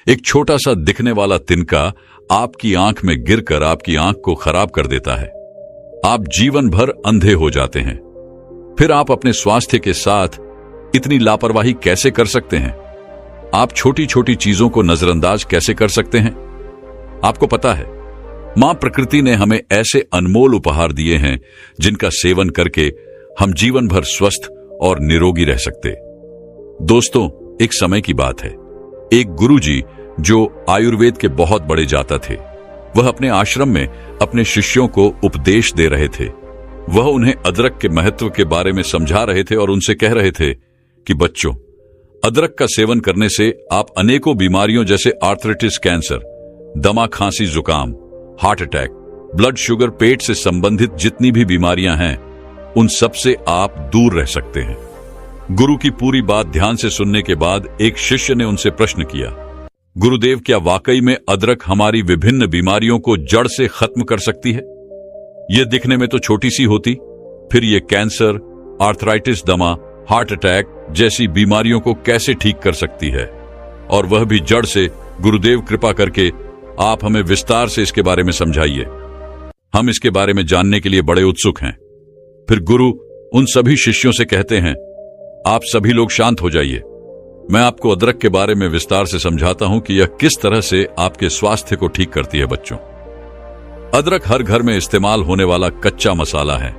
एक छोटा सा दिखने वाला तिनका आपकी आंख में गिरकर आपकी आंख को खराब कर देता है। आप जीवन भर अंधे हो जाते हैं। फिर आप अपने स्वास्थ्य के साथ इतनी लापरवाही कैसे कर सकते हैं? आप छोटी छोटी चीजों को नजरअंदाज कैसे कर सकते हैं? आपको पता है, मां प्रकृति ने हमें ऐसे अनमोल उपहार दिए हैं जिनका सेवन करके हम जीवन भर स्वस्थ और निरोगी रह सकते। दोस्तों, एक समय की बात है, एक गुरुजी जो आयुर्वेद के बहुत बड़े जाता थे, वह अपने आश्रम में अपने शिष्यों को उपदेश दे रहे थे। वह उन्हें अदरक के महत्व के बारे में समझा रहे थे और उनसे कह रहे थे कि बच्चों, अदरक का सेवन करने से आप अनेकों बीमारियों जैसे आर्थराइटिस, कैंसर, दमा, खांसी, जुकाम, हार्ट अटैक, ब्लड शुगर, पेट से संबंधित जितनी भी बीमारियां हैं, उन सब से आप दूर रह सकते हैं। गुरु की पूरी बात ध्यान से सुनने के बाद एक शिष्य ने उनसे प्रश्न किया, गुरुदेव, क्या वाकई में अदरक हमारी विभिन्न बीमारियों को जड़ से खत्म कर सकती है? यह दिखने में तो छोटी सी होती, फिर यह कैंसर, आर्थराइटिस, दमा, हार्ट अटैक जैसी बीमारियों को कैसे ठीक कर सकती है, और वह भी जड़ से? गुरुदेव, कृपा करके आप हमें विस्तार से इसके बारे में समझाइए। हम इसके बारे में जानने के लिए बड़े उत्सुक हैं। फिर गुरु उन सभी शिष्यों से कहते हैं, आप सभी लोग शांत हो जाइए। मैं आपको अदरक के बारे में विस्तार से समझाता हूं कि यह किस तरह से आपके स्वास्थ्य को ठीक करती है। बच्चों, अदरक हर घर में इस्तेमाल होने वाला कच्चा मसाला है।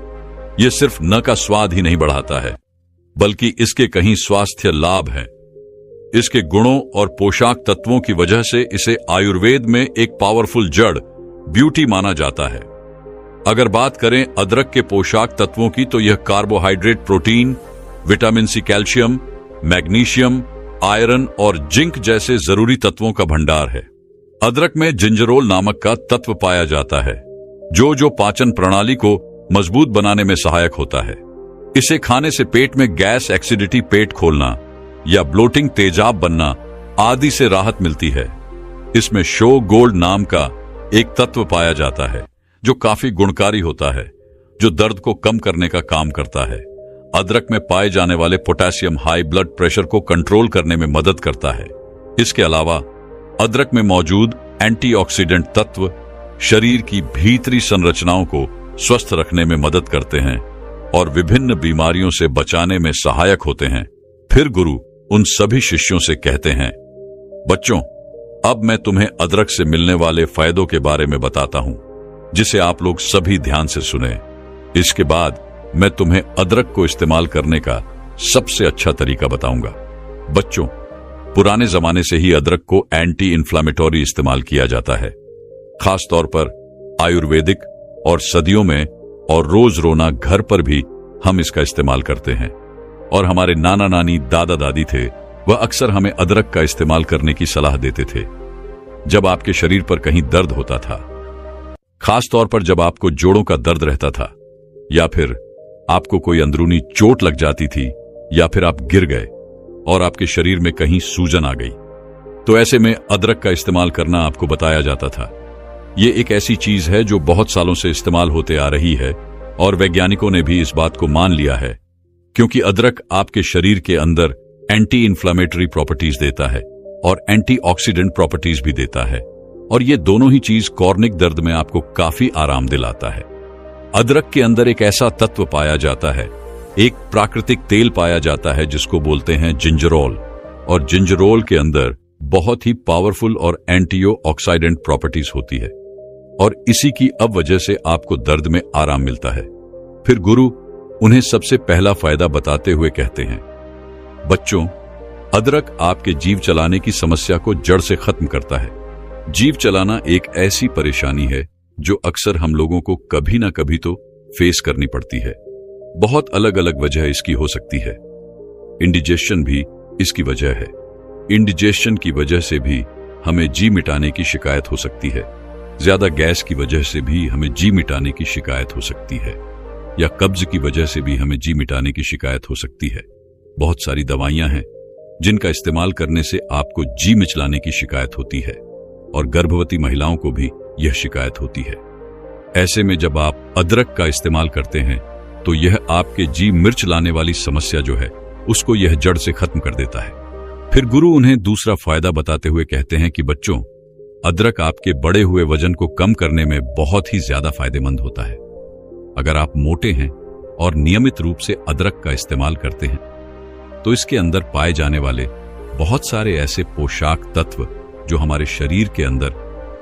यह सिर्फ न का स्वाद ही नहीं बढ़ाता है, बल्कि इसके कई स्वास्थ्य लाभ हैं। इसके गुणों और पोषक तत्वों की वजह से इसे आयुर्वेद में एक पावरफुल जड़, ब्यूटी माना जाता है। अगर बात करें अदरक के पोषक तत्वों की, तो यह carbohydrate, protein, vitamin C, calcium, magnesium, iron और जिंक जैसे जरूरी तत्वों का भंडार है। अदरक में जिंजरोल नामक का तत्व पाया जाता है, जो पाचन प्रणाली को मजबूत बनाने में सहायक होता है। इसे खाने से पेट में गैस, एसिडिटी, पेट खोलना या ब्लोटिंग, तेजाब बनना आदि से राहत मिलती है। इसमें शो गोल्ड नाम का एक तत्व पाया जाता है जो काफी गुणकारी होता है, जो दर्द को कम करने का काम करता है। अदरक में पाए जाने वाले पोटेशियम हाई ब्लड प्रेशर को कंट्रोल करने में मदद करता है। इसके अलावा अदरक में मौजूद एंटीऑक्सीडेंट तत्व शरीर की भीतरी संरचनाओं को स्वस्थ रखने में मदद करते हैं और विभिन्न बीमारियों से बचाने में सहायक होते हैं। फिर गुरु उन सभी शिष्यों से कहते हैं, बच्चों, अब मैं तुम्हें अदरक से मिलने वाले फायदों के बारे में बताता हूं, जिसे आप लोग सभी ध्यान से सुने। इसके बाद मैं तुम्हें अदरक को इस्तेमाल करने का सबसे अच्छा तरीका बताऊंगा। बच्चों, पुराने जमाने से ही अदरक को एंटी इन्फ्लामेटरी इस्तेमाल किया जाता है, खास तौर पर आयुर्वेदिक, और सदियों में और रोजरोना घर पर भी हम इसका इस्तेमाल करते हैं। और हमारे नाना नानी, दादा दादी थे, वह अक्सर हमें अदरक का इस्तेमाल करने की सलाह देते थे जब आपके शरीर पर कहीं दर्द होता था, खास तौर पर जब आपको जोड़ों का दर्द रहता था, या फिर आपको कोई अंदरूनी चोट लग जाती थी, या फिर आप गिर गए और आपके शरीर में कहीं सूजन आ गई, तो ऐसे में अदरक का इस्तेमाल करना आपको बताया जाता था। ये एक ऐसी चीज है जो बहुत सालों से इस्तेमाल होते आ रही है, और वैज्ञानिकों ने भी इस बात को मान लिया है, क्योंकि अदरक आपके शरीर के अंदर एंटी इन्फ्लामेटरी प्रॉपर्टीज देता है और एंटीऑक्सीडेंट प्रॉपर्टीज भी देता है, और ये दोनों ही चीज कॉर्निक दर्द में आपको काफी आराम दिलाता है। अदरक के अंदर एक ऐसा तत्व पाया जाता है, एक प्राकृतिक तेल पाया जाता है जिसको बोलते हैं जिंजरोल, और जिंजरोल के अंदर बहुत ही पावरफुल और एंटीऑक्सीडेंट प्रॉपर्टीज होती है, और इसी की अब वजह से आपको दर्द में आराम मिलता है। फिर गुरु उन्हें सबसे पहला फायदा बताते हुए कहते हैं, बच्चों, अदरक आपके जीव चलाने की समस्या को जड़ से खत्म करता है। जीव चलाना एक ऐसी परेशानी है जो अक्सर हम लोगों को कभी ना कभी तो फेस करनी पड़ती है। बहुत अलग अलग वजह इसकी हो सकती है। इंडिजेशन भी इसकी वजह है। इंडिजेशन की वजह से भी हमें जी मिटाने की शिकायत हो सकती है। ज्यादा गैस की वजह से भी हमें जी मिटाने की शिकायत हो सकती है, या कब्ज की वजह से भी हमें जी मिटाने की शिकायत हो सकती है। बहुत सारी दवाइयां हैं जिनका इस्तेमाल करने से आपको जी मिचलाने की शिकायत होती है, और गर्भवती महिलाओं को भी यह शिकायत होती है। ऐसे में जब आप अदरक का इस्तेमाल करते हैं तो यह आपके जी मिर्च लाने वाली समस्या जो है उसको यह जड़ से खत्म कर देता है। फिर गुरु उन्हें दूसरा फायदा बताते हुए कहते हैं कि बच्चों, अदरक आपके बढ़े हुए वजन को कम करने में बहुत ही ज्यादा फायदेमंद होता है। अगर आप मोटे हैं और नियमित रूप से अदरक का इस्तेमाल करते हैं तो इसके अंदर पाए जाने वाले बहुत सारे ऐसे पोषक तत्व जो हमारे शरीर के अंदर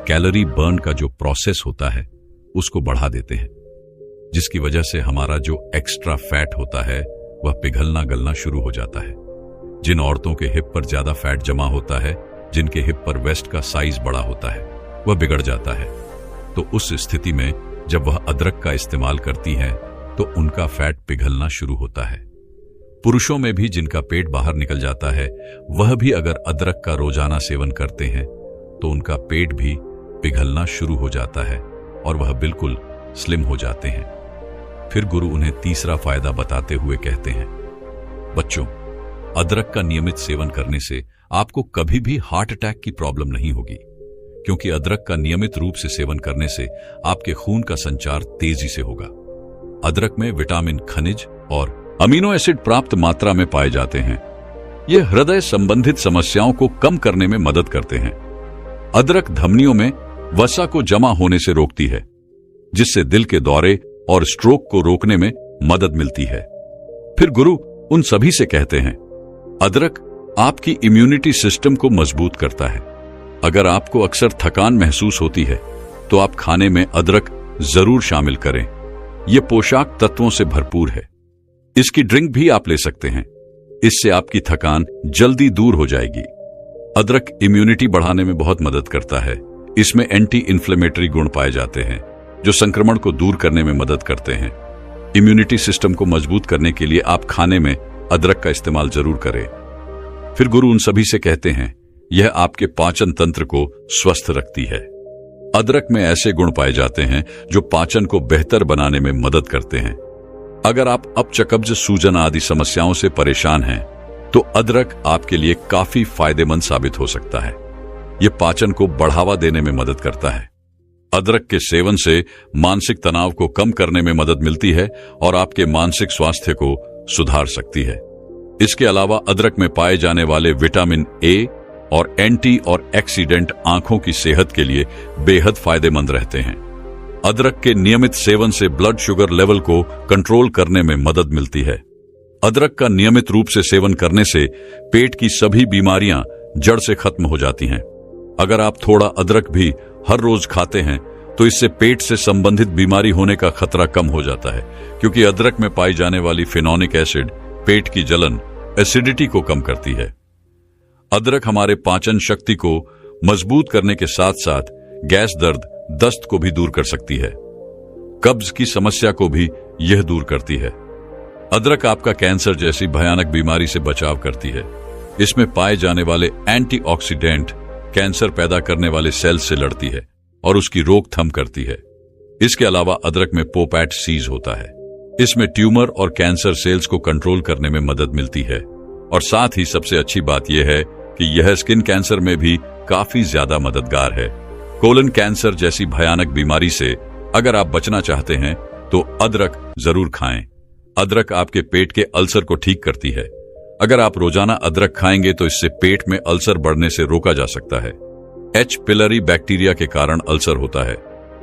कैलोरी बर्न का जो प्रोसेस होता है उसको बढ़ा देते हैं, जिसकी वजह से हमारा जो एक्स्ट्रा फैट होता है वह पिघलना गलना शुरू हो जाता है। जिन औरतों के हिप पर ज्यादा फैट जमा होता है, जिनके हिप पर वेस्ट का साइज बड़ा होता है, वह बिगड़ जाता है। तो उस स्थिति में जब वह अदरक का इस्तेमाल करती हैं तो उनका फैट पिघलना शुरू होता है। पुरुषों में भी जिनका पेट बाहर निकल जाता है, वह भी अगर अदरक का रोजाना सेवन करते हैं तो उनका पेट भी पिघलना शुरू हो जाता है और वह बिल्कुल स्लिम हो जाते हैं। फिर गुरु उन्हें तीसरा फायदा बताते हुए कहते हैं, बच्चों, अदरक का नियमित सेवन करने से आपको कभी भी हार्ट अटैक की प्रॉब्लम नहीं होगी, क्योंकि अदरक का नियमित रूप से सेवन करने से आपके खून का संचार तेजी से होगा। अदरक में विटामिन, खनिज और अमीनो एसिड प्राप्त मात्रा में पाए जाते हैं। ये हृदय संबंधित समस्याओं को कम करने में मदद करते हैं। अदरक धमनियों में वसा को जमा होने से रोकती है, जिससे दिल के दौरे और स्ट्रोक को रोकने में मदद मिलती है। फिर गुरु उन सभी से कहते हैं, अदरक आपकी इम्यूनिटी सिस्टम को मजबूत करता है। अगर आपको अक्सर थकान महसूस होती है तो आप खाने में अदरक जरूर शामिल करें। यह पोषक तत्वों से भरपूर है। इसकी ड्रिंक भी आप ले सकते हैं। इससे आपकी थकान जल्दी दूर हो जाएगी। अदरक इम्यूनिटी बढ़ाने में बहुत मदद करता है। इसमें एंटी इन्फ्लेमेटरी गुण पाए जाते हैं जो संक्रमण को दूर करने में मदद करते हैं। इम्यूनिटी सिस्टम को मजबूत करने के लिए आप खाने में अदरक का इस्तेमाल जरूर करें। फिर गुरु उन सभी से कहते हैं, यह आपके पाचन तंत्र को स्वस्थ रखती है। अदरक में ऐसे गुण पाए जाते हैं जो पाचन को बेहतर बनाने में मदद करते हैं। अगर आप अपचकब्ज, सूजन आदि समस्याओं से परेशान हैं तो अदरक आपके लिए काफी फायदेमंद साबित हो सकता है। यह पाचन को बढ़ावा देने में मदद करता है। अदरक के सेवन से मानसिक तनाव को कम करने में मदद मिलती है और आपके मानसिक स्वास्थ्य को सुधार सकती है। इसके अलावा अदरक में पाए जाने वाले विटामिन ए और एंटी और एक्सीडेंट आंखों की सेहत के लिए बेहद फायदेमंद रहते हैं। अदरक के नियमित सेवन से ब्लड शुगर लेवल को कंट्रोल करने में मदद मिलती है। अदरक का नियमित रूप से सेवन करने से पेट की सभी बीमारियां जड़ से खत्म हो जाती हैं। अगर आप थोड़ा अदरक भी हर रोज खाते हैं तो इससे पेट से संबंधित बीमारी होने का खतरा कम हो जाता है, क्योंकि अदरक में पाई जाने वाली फेनोलिक एसिड पेट की जलन, एसिडिटी को कम करती है। अदरक हमारे पाचन शक्ति को मजबूत करने के साथ साथ गैस, दर्द, दस्त को भी दूर कर सकती है। कब्ज की समस्या को भी यह दूर करती है। अदरक आपका कैंसर जैसी भयानक बीमारी से बचाव करती है। इसमें पाए जाने वाले एंटीऑक्सीडेंट कैंसर पैदा करने वाले सेल से लड़ती है और उसकी रोकथाम करती है। इसके अलावा अदरक में पोपैट सीज होता है। इसमें ट्यूमर और कैंसर सेल्स को कंट्रोल करने में मदद मिलती है। और साथ ही सबसे अच्छी बात यह है कि यह स्किन कैंसर में भी काफी ज्यादा मददगार है। कोलन कैंसर जैसी भयानक बीमारी से अगर आप बचना चाहते हैं तो अदरक जरूर खाएं। अदरक आपके पेट के अल्सर को ठीक करती है। अगर आप रोजाना अदरक खाएंगे तो इससे पेट में अल्सर बढ़ने से रोका जा सकता है। एच पिलरी बैक्टीरिया के कारण अल्सर होता है।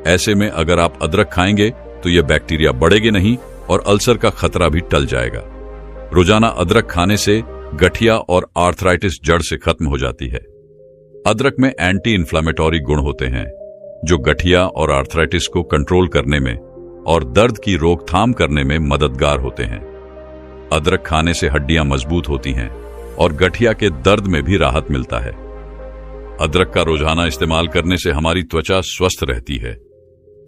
ऐसे में अगर आप अदरक खाएंगे तो यह बैक्टीरिया बढ़ेगे नहीं और अल्सर का खतरा भी टल जाएगा। रोजाना अदरक खाने से गठिया और आर्थराइटिस जड़ से खत्म हो जाती है। अदरक में एंटी इन्फ्लेमेटरी गुण होते हैं जो गठिया और आर्थराइटिस को कंट्रोल करने में और दर्द की रोकथाम करने में मददगार होते हैं। अदरक खाने से हड्डियां मजबूत होती हैं और गठिया के दर्द में भी राहत मिलता है। अदरक का रोजाना इस्तेमाल करने से हमारी त्वचा स्वस्थ रहती है,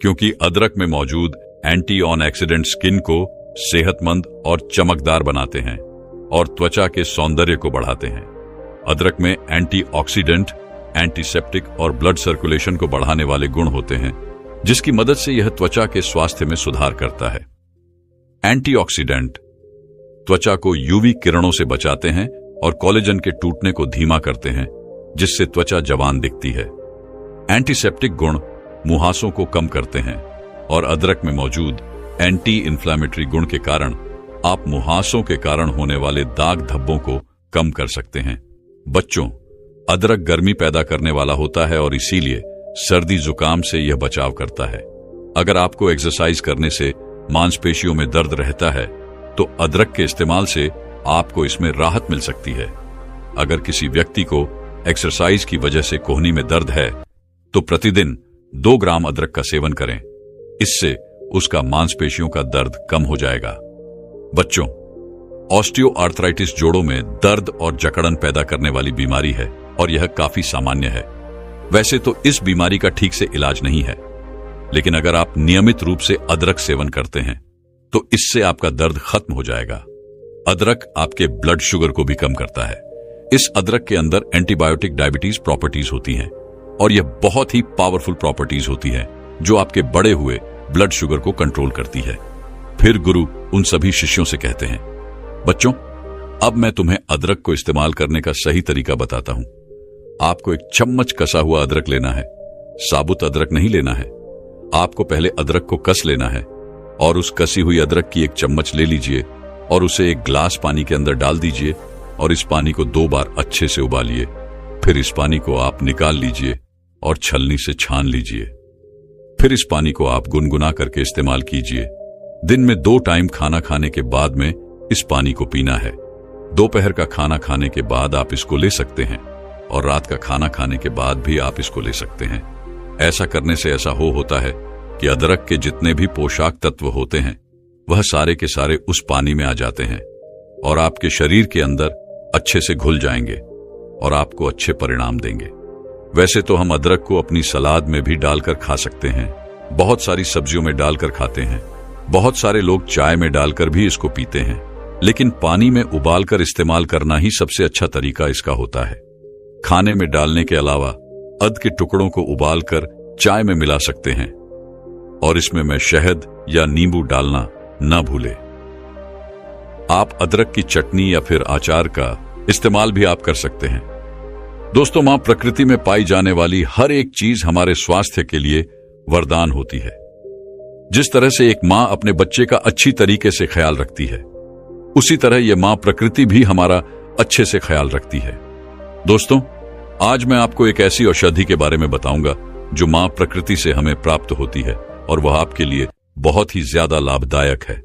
क्योंकि अदरक में मौजूद एंटी ऑक्सीडेंट स्किन को सेहतमंद और चमकदार बनाते हैं और त्वचा के सौंदर्य को बढ़ाते हैं। अदरक में एंटीऑक्सीडेंट, एंटीसेप्टिक और ब्लड सर्कुलेशन को बढ़ाने वाले गुण होते हैं, जिसकी मदद से यह त्वचा के स्वास्थ्य में सुधार करता है। एंटीऑक्सीडेंट त्वचा को यूवी किरणों से बचाते हैं और कोलेजन के टूटने को धीमा करते हैं, जिससे त्वचा जवान दिखती है। एंटीसेप्टिक गुण मुहासों को कम करते हैं और अदरक में मौजूद एंटी इन्फ्लेमेटरी गुण के कारण आप मुहासों के कारण होने वाले दाग धब्बों को कम कर सकते हैं। बच्चों, अदरक गर्मी पैदा करने वाला होता है और इसीलिए सर्दी जुकाम से यह बचाव करता है। अगर आपको एक्सरसाइज करने से मांसपेशियों में दर्द रहता है तो अदरक के इस्तेमाल से आपको इसमें राहत मिल सकती है। अगर किसी व्यक्ति को एक्सरसाइज की वजह से कोहनी में दर्द है तो प्रतिदिन 2 ग्राम अदरक का सेवन करें। इससे उसका मांसपेशियों का दर्द कम हो जाएगा। बच्चों, ऑस्टियोआर्थराइटिस जोड़ों में दर्द और जकड़न पैदा करने वाली बीमारी है और यह काफी सामान्य है। वैसे तो इस बीमारी का ठीक से इलाज नहीं है, लेकिन अगर आप नियमित रूप से अदरक सेवन करते हैं तो इससे आपका दर्द खत्म हो जाएगा। अदरक आपके ब्लड शुगर को भी कम करता है। इस अदरक के अंदर एंटीबायोटिक डायबिटीज प्रॉपर्टीज होती हैं और यह बहुत ही पावरफुल प्रॉपर्टीज होती है जो आपके बढ़े हुए ब्लड शुगर को कंट्रोल करती है। फिर गुरु उन सभी शिष्यों से कहते हैं, बच्चों, अब मैं तुम्हें अदरक को इस्तेमाल करने का सही तरीका बताता हूं। आपको 1 चम्मच कसा हुआ अदरक लेना है। साबुत अदरक नहीं लेना है। आपको पहले अदरक को कस लेना है और उस कसी हुई अदरक की 1 चम्मच ले लीजिए और उसे 1 गिलास पानी के अंदर डाल दीजिए और इस पानी को 2 बार अच्छे से उबालिए। फिर इस पानी को आप निकाल लीजिए और छलनी से छान लीजिए। फिर इस पानी को आप गुनगुना करके इस्तेमाल कीजिए। दिन में 2 टाइम खाना खाने के बाद में इस पानी को पीना है। दोपहर का खाना खाने के बाद आप इसको ले सकते हैं और रात का खाना खाने के बाद भी आप इसको ले सकते हैं। ऐसा करने से ऐसा होता है कि अदरक के जितने भी पोषक तत्व होते हैं वह सारे के सारे उस पानी में आ जाते हैं और आपके शरीर के अंदर अच्छे से घुल जाएंगे और आपको अच्छे परिणाम देंगे। वैसे तो हम अदरक को अपनी सलाद में भी डालकर खा सकते हैं, बहुत सारी सब्जियों में डालकर खाते हैं, बहुत सारे लोग चाय में डालकर भी इसको पीते हैं, लेकिन पानी में उबालकर इस्तेमाल करना ही सबसे अच्छा तरीका इसका होता है। खाने में डालने के अलावा अद के टुकड़ों को उबालकर चाय में मिला सकते हैं और इसमें मैं शहद या नींबू डालना न भूले। आप अदरक की चटनी या फिर अचार का इस्तेमाल भी आप कर सकते हैं। दोस्तों, मां प्रकृति में पाई जाने वाली हर एक चीज हमारे स्वास्थ्य के लिए वरदान होती है। जिस तरह से एक मां अपने बच्चे का अच्छी तरीके से ख्याल रखती है, उसी तरह यह मां प्रकृति भी हमारा अच्छे से ख्याल रखती है। दोस्तों, आज मैं आपको एक ऐसी औषधि के बारे में बताऊंगा जो मां प्रकृति से हमें प्राप्त होती है और वह आपके लिए बहुत ही ज्यादा लाभदायक है।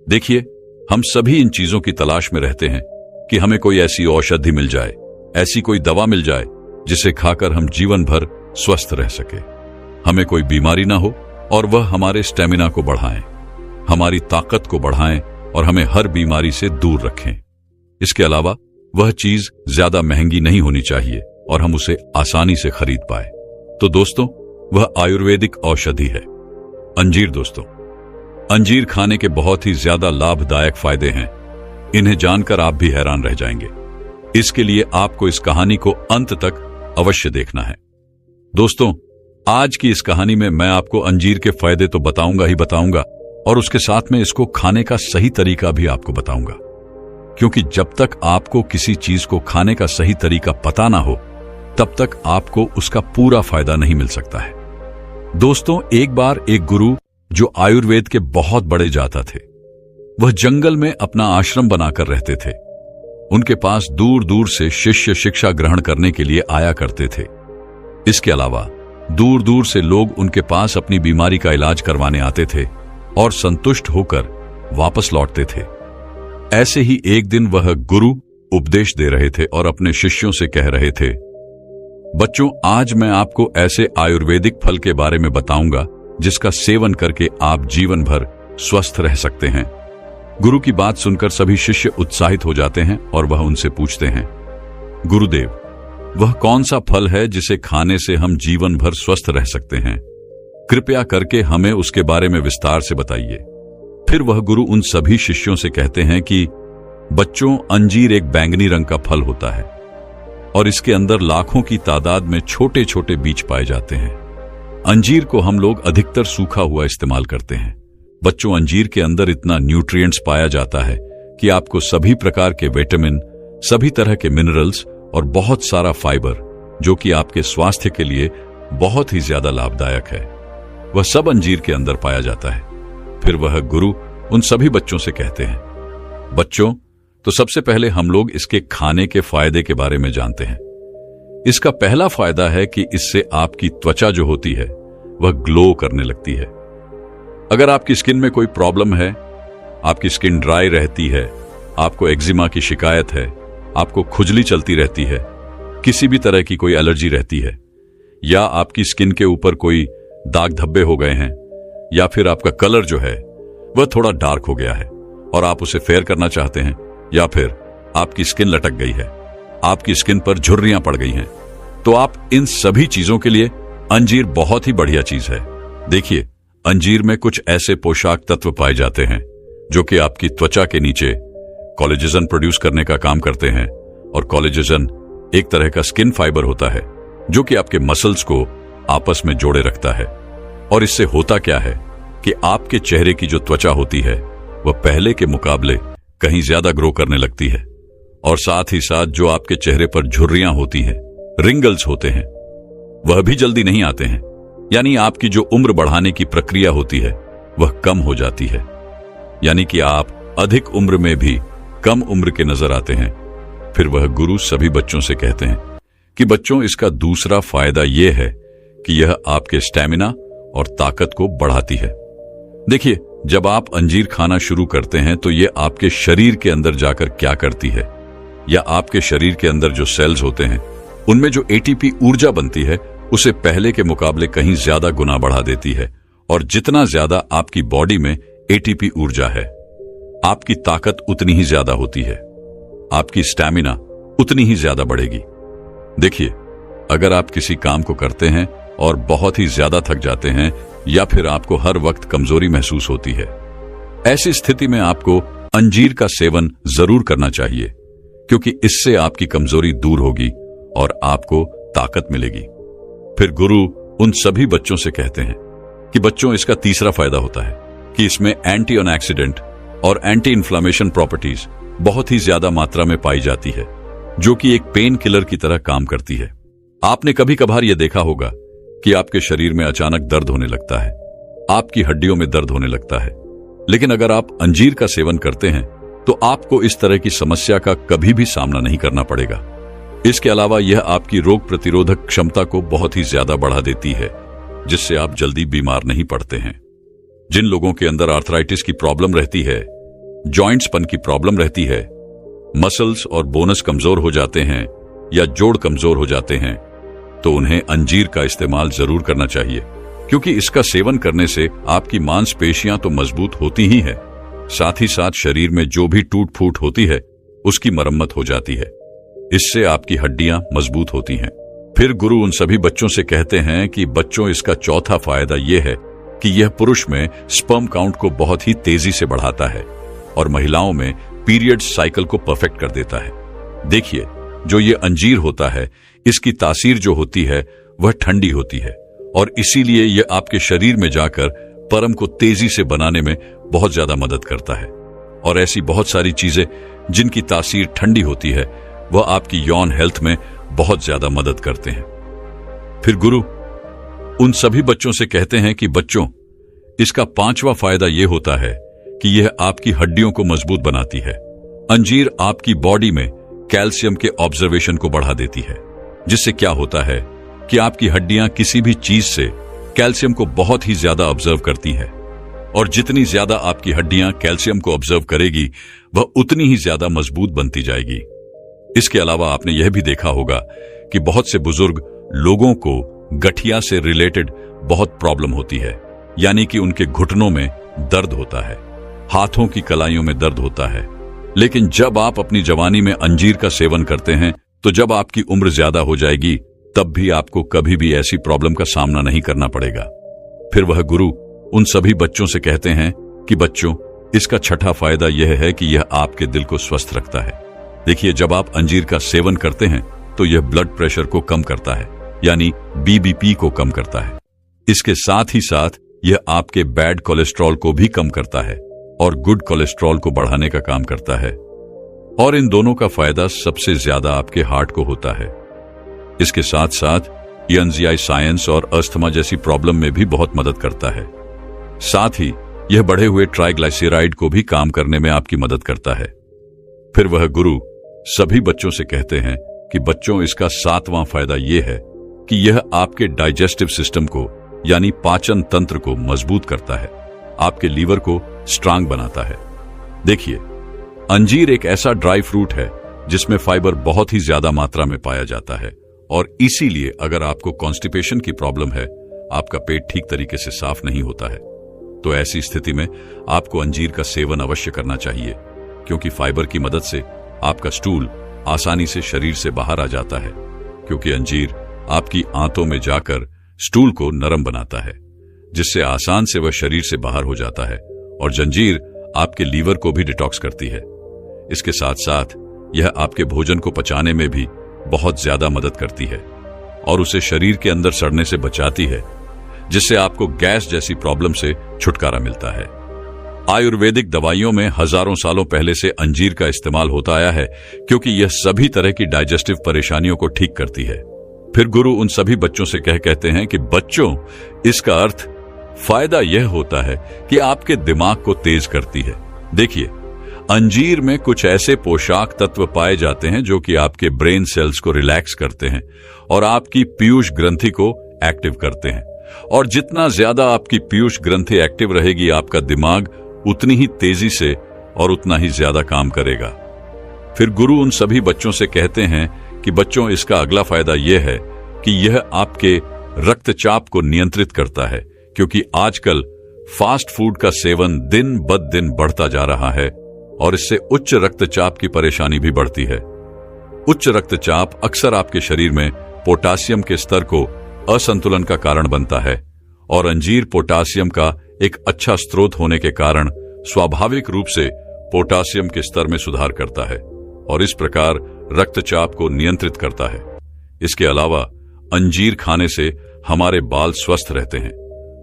देखिए, हम सभी इन चीजों की तलाश में रहते हैं कि हमें कोई ऐसी औषधि मिल जाए, ऐसी कोई दवा मिल जाए जिसे खाकर हम जीवन भर स्वस्थ रह सके, हमें कोई बीमारी ना हो और वह हमारे स्टेमिना को बढ़ाएं, हमारी ताकत को बढ़ाएं और हमें हर बीमारी से दूर रखें। इसके अलावा वह चीज ज्यादा महंगी नहीं होनी चाहिए और हम उसे आसानी से खरीद पाए। तो दोस्तों, वह आयुर्वेदिक औषधि है अंजीर। दोस्तों, अंजीर खाने के बहुत ही ज्यादा लाभदायक फायदे हैं। इन्हें जानकर आप भी हैरान रह जाएंगे। इसके लिए आपको इस कहानी को अंत तक अवश्य देखना है। दोस्तों, आज की इस कहानी में मैं आपको अंजीर के फायदे तो बताऊंगा ही बताऊंगा और उसके साथ में इसको खाने का सही तरीका भी आपको बताऊंगा, क्योंकि जब तक आपको किसी चीज को खाने का सही तरीका पता ना हो तब तक आपको उसका पूरा फायदा नहीं मिल सकता है। दोस्तों, एक बार एक गुरु जो आयुर्वेद के बहुत बड़े जाता थे, वह जंगल में अपना आश्रम बनाकर रहते थे। उनके पास दूर दूर से शिष्य शिक्षा ग्रहण करने के लिए आया करते थे। इसके अलावा दूर दूर से लोग उनके पास अपनी बीमारी का इलाज करवाने आते थे और संतुष्ट होकर वापस लौटते थे। ऐसे ही एक दिन वह गुरु उपदेश दे रहे थे और अपने शिष्यों से कह रहे थे, बच्चों, आज मैं आपको ऐसे आयुर्वेदिक फल के बारे में बताऊंगा जिसका सेवन करके आप जीवन भर स्वस्थ रह सकते हैं। गुरु की बात सुनकर सभी शिष्य उत्साहित हो जाते हैं और वह उनसे पूछते हैं, गुरुदेव, वह कौन सा फल है जिसे खाने से हम जीवन भर स्वस्थ रह सकते हैं? कृपया करके हमें उसके बारे में विस्तार से बताइए। फिर वह गुरु उन सभी शिष्यों से कहते हैं कि बच्चों, अंजीर एक बैंगनी रंग का फल होता है और इसके अंदर लाखों की तादाद में छोटे छोटे बीज पाए जाते हैं। अंजीर को हम लोग अधिकतर सूखा हुआ इस्तेमाल करते हैं। बच्चों, अंजीर के अंदर इतना न्यूट्रिएंट्स पाया जाता है कि आपको सभी प्रकार के विटामिन, सभी तरह के मिनरल्स और बहुत सारा फाइबर, जो कि आपके स्वास्थ्य के लिए बहुत ही ज्यादा लाभदायक है, वह सब अंजीर के अंदर पाया जाता है। फिर वह गुरु उन सभी बच्चों से कहते हैं, बच्चों, तो सबसे पहले हम लोग इसके खाने के फायदे के बारे में जानते हैं। इसका पहला फायदा है कि इससे आपकी त्वचा जो होती है वह ग्लो करने लगती है। अगर आपकी स्किन में कोई प्रॉब्लम है, आपकी स्किन ड्राई रहती है, आपको एक्जिमा की शिकायत है, आपको खुजली चलती रहती है, किसी भी तरह की कोई एलर्जी रहती है, या आपकी स्किन के ऊपर कोई दाग धब्बे हो गए हैं, या फिर आपका कलर जो है वह थोड़ा डार्क हो गया है और आप उसे फेयर करना चाहते हैं, या फिर आपकी स्किन लटक गई है, आपकी स्किन पर झुर्रियां पड़ गई हैं, तो आप इन सभी चीजों के लिए अंजीर बहुत ही बढ़िया चीज है। देखिए, अंजीर में कुछ ऐसे पोषक तत्व पाए जाते हैं जो कि आपकी त्वचा के नीचे कोलेजन प्रोड्यूस करने का काम करते हैं, और कोलेजन एक तरह का स्किन फाइबर होता है जो कि आपके मसल्स को आपस में जोड़े रखता है। और इससे होता क्या है कि आपके चेहरे की जो त्वचा होती है वह पहले के मुकाबले कहीं ज्यादा ग्रो करने लगती है, और साथ ही साथ जो आपके चेहरे पर झुर्रियां होती हैं, रिंगल्स होते हैं, वह भी जल्दी नहीं आते हैं। यानी आपकी जो उम्र बढ़ाने की प्रक्रिया होती है वह कम हो जाती है, यानी कि आप अधिक उम्र में भी कम उम्र के नजर आते हैं। फिर वह गुरु सभी बच्चों से कहते हैं कि बच्चों, इसका दूसरा फायदा यह है कि यह आपके स्टैमिना और ताकत को बढ़ाती है। देखिए, जब आप अंजीर खाना शुरू करते हैं तो यह आपके शरीर के अंदर जाकर क्या करती है, या आपके शरीर के अंदर जो सेल्स होते हैं उनमें जो एटीपी ऊर्जा बनती है उसे पहले के मुकाबले कहीं ज्यादा गुना बढ़ा देती है। और जितना ज्यादा आपकी बॉडी में एटीपी ऊर्जा है, आपकी ताकत उतनी ही ज्यादा होती है, आपकी स्टैमिना उतनी ही ज्यादा बढ़ेगी। देखिए, अगर आप किसी काम को करते हैं और बहुत ही ज्यादा थक जाते हैं, या फिर आपको हर वक्त कमजोरी महसूस होती है, ऐसी स्थिति में आपको अंजीर का सेवन जरूर करना चाहिए, क्योंकि इससे आपकी कमजोरी दूर होगी और आपको ताकत मिलेगी। फिर गुरु उन सभी बच्चों से कहते हैं कि बच्चों, इसका तीसरा फायदा होता है कि इसमें एंटी ऑक्सीडेंट और एंटी इन्फ्लामेशन प्रॉपर्टीज बहुत ही ज्यादा मात्रा में पाई जाती है, जो कि एक पेन किलर की तरह काम करती है। आपने कभी कभार यह देखा होगा कि आपके शरीर में अचानक दर्द होने लगता है, आपकी हड्डियों में दर्द होने लगता है, लेकिन अगर आप अंजीर का सेवन करते हैं तो आपको इस तरह की समस्या का कभी भी सामना नहीं करना पड़ेगा। इसके अलावा यह आपकी रोग प्रतिरोधक क्षमता को बहुत ही ज्यादा बढ़ा देती है, जिससे आप जल्दी बीमार नहीं पड़ते हैं। जिन लोगों के अंदर आर्थराइटिस की प्रॉब्लम रहती है, जॉइंट्सपन की प्रॉब्लम रहती है, मसल्स और बोनस कमजोर हो जाते हैं या जोड़ कमजोर हो जाते हैं, तो उन्हें अंजीर का इस्तेमाल जरूर करना चाहिए, क्योंकि इसका सेवन करने से आपकी मांसपेशियां तो मजबूत होती ही है, साथ ही साथ शरीर में जो भी टूट फूट होती है उसकी मरम्मत हो जाती है। इससे आपकी हड्डियां मजबूत होती हैं। फिर गुरु उन सभी बच्चों से कहते हैं कि बच्चों, इसका चौथा फायदा यह है कि यह पुरुष में स्पर्म काउंट को बहुत ही तेजी से बढ़ाता है और महिलाओं में पीरियड साइकिल को परफेक्ट कर देता है। देखिए, जो ये अंजीर होता है, इसकी तासीर जो होती है वह ठंडी होती है, और इसीलिए यह आपके शरीर में जाकर परम को तेजी से बनाने में बहुत ज्यादा मदद करता है। और ऐसी बहुत सारी चीजें जिनकी तासीर ठंडी होती है वह आपकी यौन हेल्थ में बहुत ज्यादा मदद करते हैं। फिर गुरु उन सभी बच्चों से कहते हैं कि बच्चों, इसका पांचवा फायदा यह होता है कि यह आपकी हड्डियों को मजबूत बनाती है। अंजीर आपकी बॉडी में कैल्शियम के ऑब्जर्वेशन को बढ़ा देती है, जिससे क्या होता है कि आपकी हड्डियां किसी भी चीज से कैल्शियम को बहुत ही ज्यादा ऑब्जर्व करती हैं, और जितनी ज्यादा आपकी हड्डियां कैल्शियम को ऑब्जर्व करेगी वह उतनी ही ज्यादा मजबूत बनती जाएगी। इसके अलावा आपने यह भी देखा होगा कि बहुत से बुजुर्ग लोगों को गठिया से रिलेटेड बहुत प्रॉब्लम होती है, यानी कि उनके घुटनों में दर्द होता है, हाथों की कलाइयों में दर्द होता है। लेकिन जब आप अपनी जवानी में अंजीर का सेवन करते हैं तो जब आपकी उम्र ज्यादा हो जाएगी तब भी आपको कभी भी ऐसी प्रॉब्लम का सामना नहीं करना पड़ेगा। फिर वह गुरु उन सभी बच्चों से कहते हैं कि बच्चों, इसका छठा फायदा यह है कि यह आपके दिल को स्वस्थ रखता है। देखिए, जब आप अंजीर का सेवन करते हैं तो यह ब्लड प्रेशर को कम करता है, यानी बीबीपी को कम करता है। इसके साथ ही साथ यह आपके बैड कोलेस्ट्रॉल को भी कम करता है और गुड कोलेस्ट्रॉल को बढ़ाने का काम करता है। और इन दोनों का फायदा सबसे ज्यादा आपके हार्ट को होता है। इसके साथ साथ यह एंजाइटी और अस्थमा जैसी प्रॉब्लम में भी बहुत मदद करता है। साथ ही यह बढ़े हुए ट्राइग्लाइसराइड को भी काम करने में आपकी मदद करता है। फिर वह गुरु सभी बच्चों से कहते हैं कि बच्चों, इसका 7वां फायदा यह है कि यह आपके डाइजेस्टिव सिस्टम को यानी पाचन तंत्र को मजबूत करता है, आपके लीवर को स्ट्रांग बनाता है। देखिए, अंजीर एक ऐसा ड्राई फ्रूट है जिसमें फाइबर बहुत ही ज्यादा मात्रा में पाया जाता है और इसीलिए अगर आपको कॉन्स्टिपेशन की प्रॉब्लम है, आपका पेट ठीक तरीके से साफ नहीं होता है, तो ऐसी स्थिति में आपको अंजीर का सेवन अवश्य करना चाहिए, क्योंकि फाइबर की मदद से आपका स्टूल आसानी से शरीर से बाहर आ जाता है, क्योंकि अंजीर आपकी आंतों में जाकर स्टूल को नरम बनाता है, जिससे आसान से वह शरीर से बाहर हो जाता है। और जंजीर आपके लीवर को भी डिटॉक्स करती है। इसके साथ साथ यह आपके भोजन को पचाने में भी बहुत ज्यादा मदद करती है और उसे शरीर के अंदर सड़ने से बचाती है, जिससे आपको गैस जैसी प्रॉब्लम से छुटकारा मिलता है। आयुर्वेदिक दवाइयों में हजारों सालों पहले से अंजीर का इस्तेमाल होता आया है, क्योंकि यह सभी तरह की डाइजेस्टिव परेशानियों को ठीक करती है। फिर गुरु उन सभी बच्चों से कहते हैं कि बच्चों, इसका अर्थ फायदा यह होता है कि आपके दिमाग को तेज करती है। देखिए, अंजीर में कुछ ऐसे पोषक तत्व पाए जाते हैं जो कि आपके ब्रेन सेल्स को रिलैक्स करते हैं और आपकी पीयूष ग्रंथि को एक्टिव करते हैं। और जितना ज्यादा आपकी पीयूष ग्रंथि एक्टिव रहेगी, आपका दिमाग उतनी ही तेजी से और उतना ही ज्यादा काम करेगा। फिर गुरु उन सभी बच्चों से कहते हैं कि बच्चों, इसका अगला फायदा यह है कि यह आपके रक्तचाप को नियंत्रित करता है, क्योंकि आजकल फास्ट फूड का सेवन दिन ब दिन बढ़ता जा रहा है और इससे उच्च रक्तचाप की परेशानी भी बढ़ती है। उच्च रक्तचाप अक्सर आपके शरीर में पोटासियम के स्तर को असंतुलन का कारण बनता है और अंजीर पोटासियम का एक अच्छा स्रोत होने के कारण स्वाभाविक रूप से पोटासियम के स्तर में सुधार करता है और इस प्रकार रक्तचाप को नियंत्रित करता है। इसके अलावा अंजीर खाने से हमारे बाल स्वस्थ रहते हैं।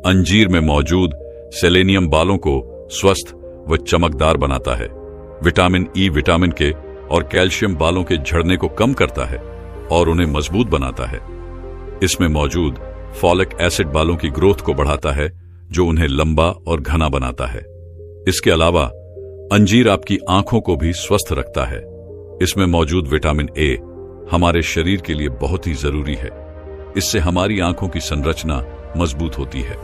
अंजीर में मौजूद सेलेनियम बालों को स्वस्थ व चमकदार बनाता है। विटामिन ई, विटामिन के और कैल्शियम बालों के झड़ने को कम करता है और उन्हें मजबूत बनाता है। इसमें मौजूद फॉलिक एसिड बालों की ग्रोथ को बढ़ाता है, जो उन्हें लंबा और घना बनाता है। इसके अलावा अंजीर आपकी आंखों को भी स्वस्थ रखता है। इसमें मौजूद विटामिन ए हमारे शरीर के लिए बहुत ही जरूरी है। इससे हमारी आंखों की संरचना मजबूत होती है।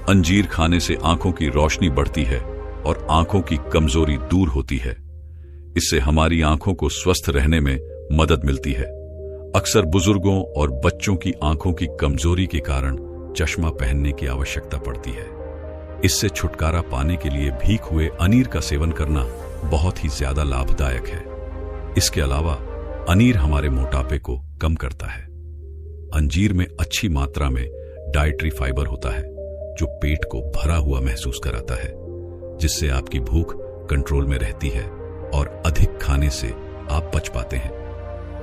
अंजीर खाने से आंखों की रोशनी बढ़ती है और आंखों की कमजोरी दूर होती है। इससे हमारी आंखों को स्वस्थ रहने में मदद मिलती है। अक्सर बुजुर्गों और बच्चों की आंखों की कमजोरी के कारण चश्मा पहनने की आवश्यकता पड़ती है। इससे छुटकारा पाने के लिए भीग हुए अनीर का सेवन करना बहुत ही ज्यादा लाभदायक है। इसके अलावा अनीर हमारे मोटापे को कम करता है। अंजीर में अच्छी मात्रा में डाइटरी फाइबर होता है, जो पेट को भरा हुआ महसूस कराता है, जिससे आपकी भूख कंट्रोल में रहती है और अधिक खाने से आप पच पाते हैं।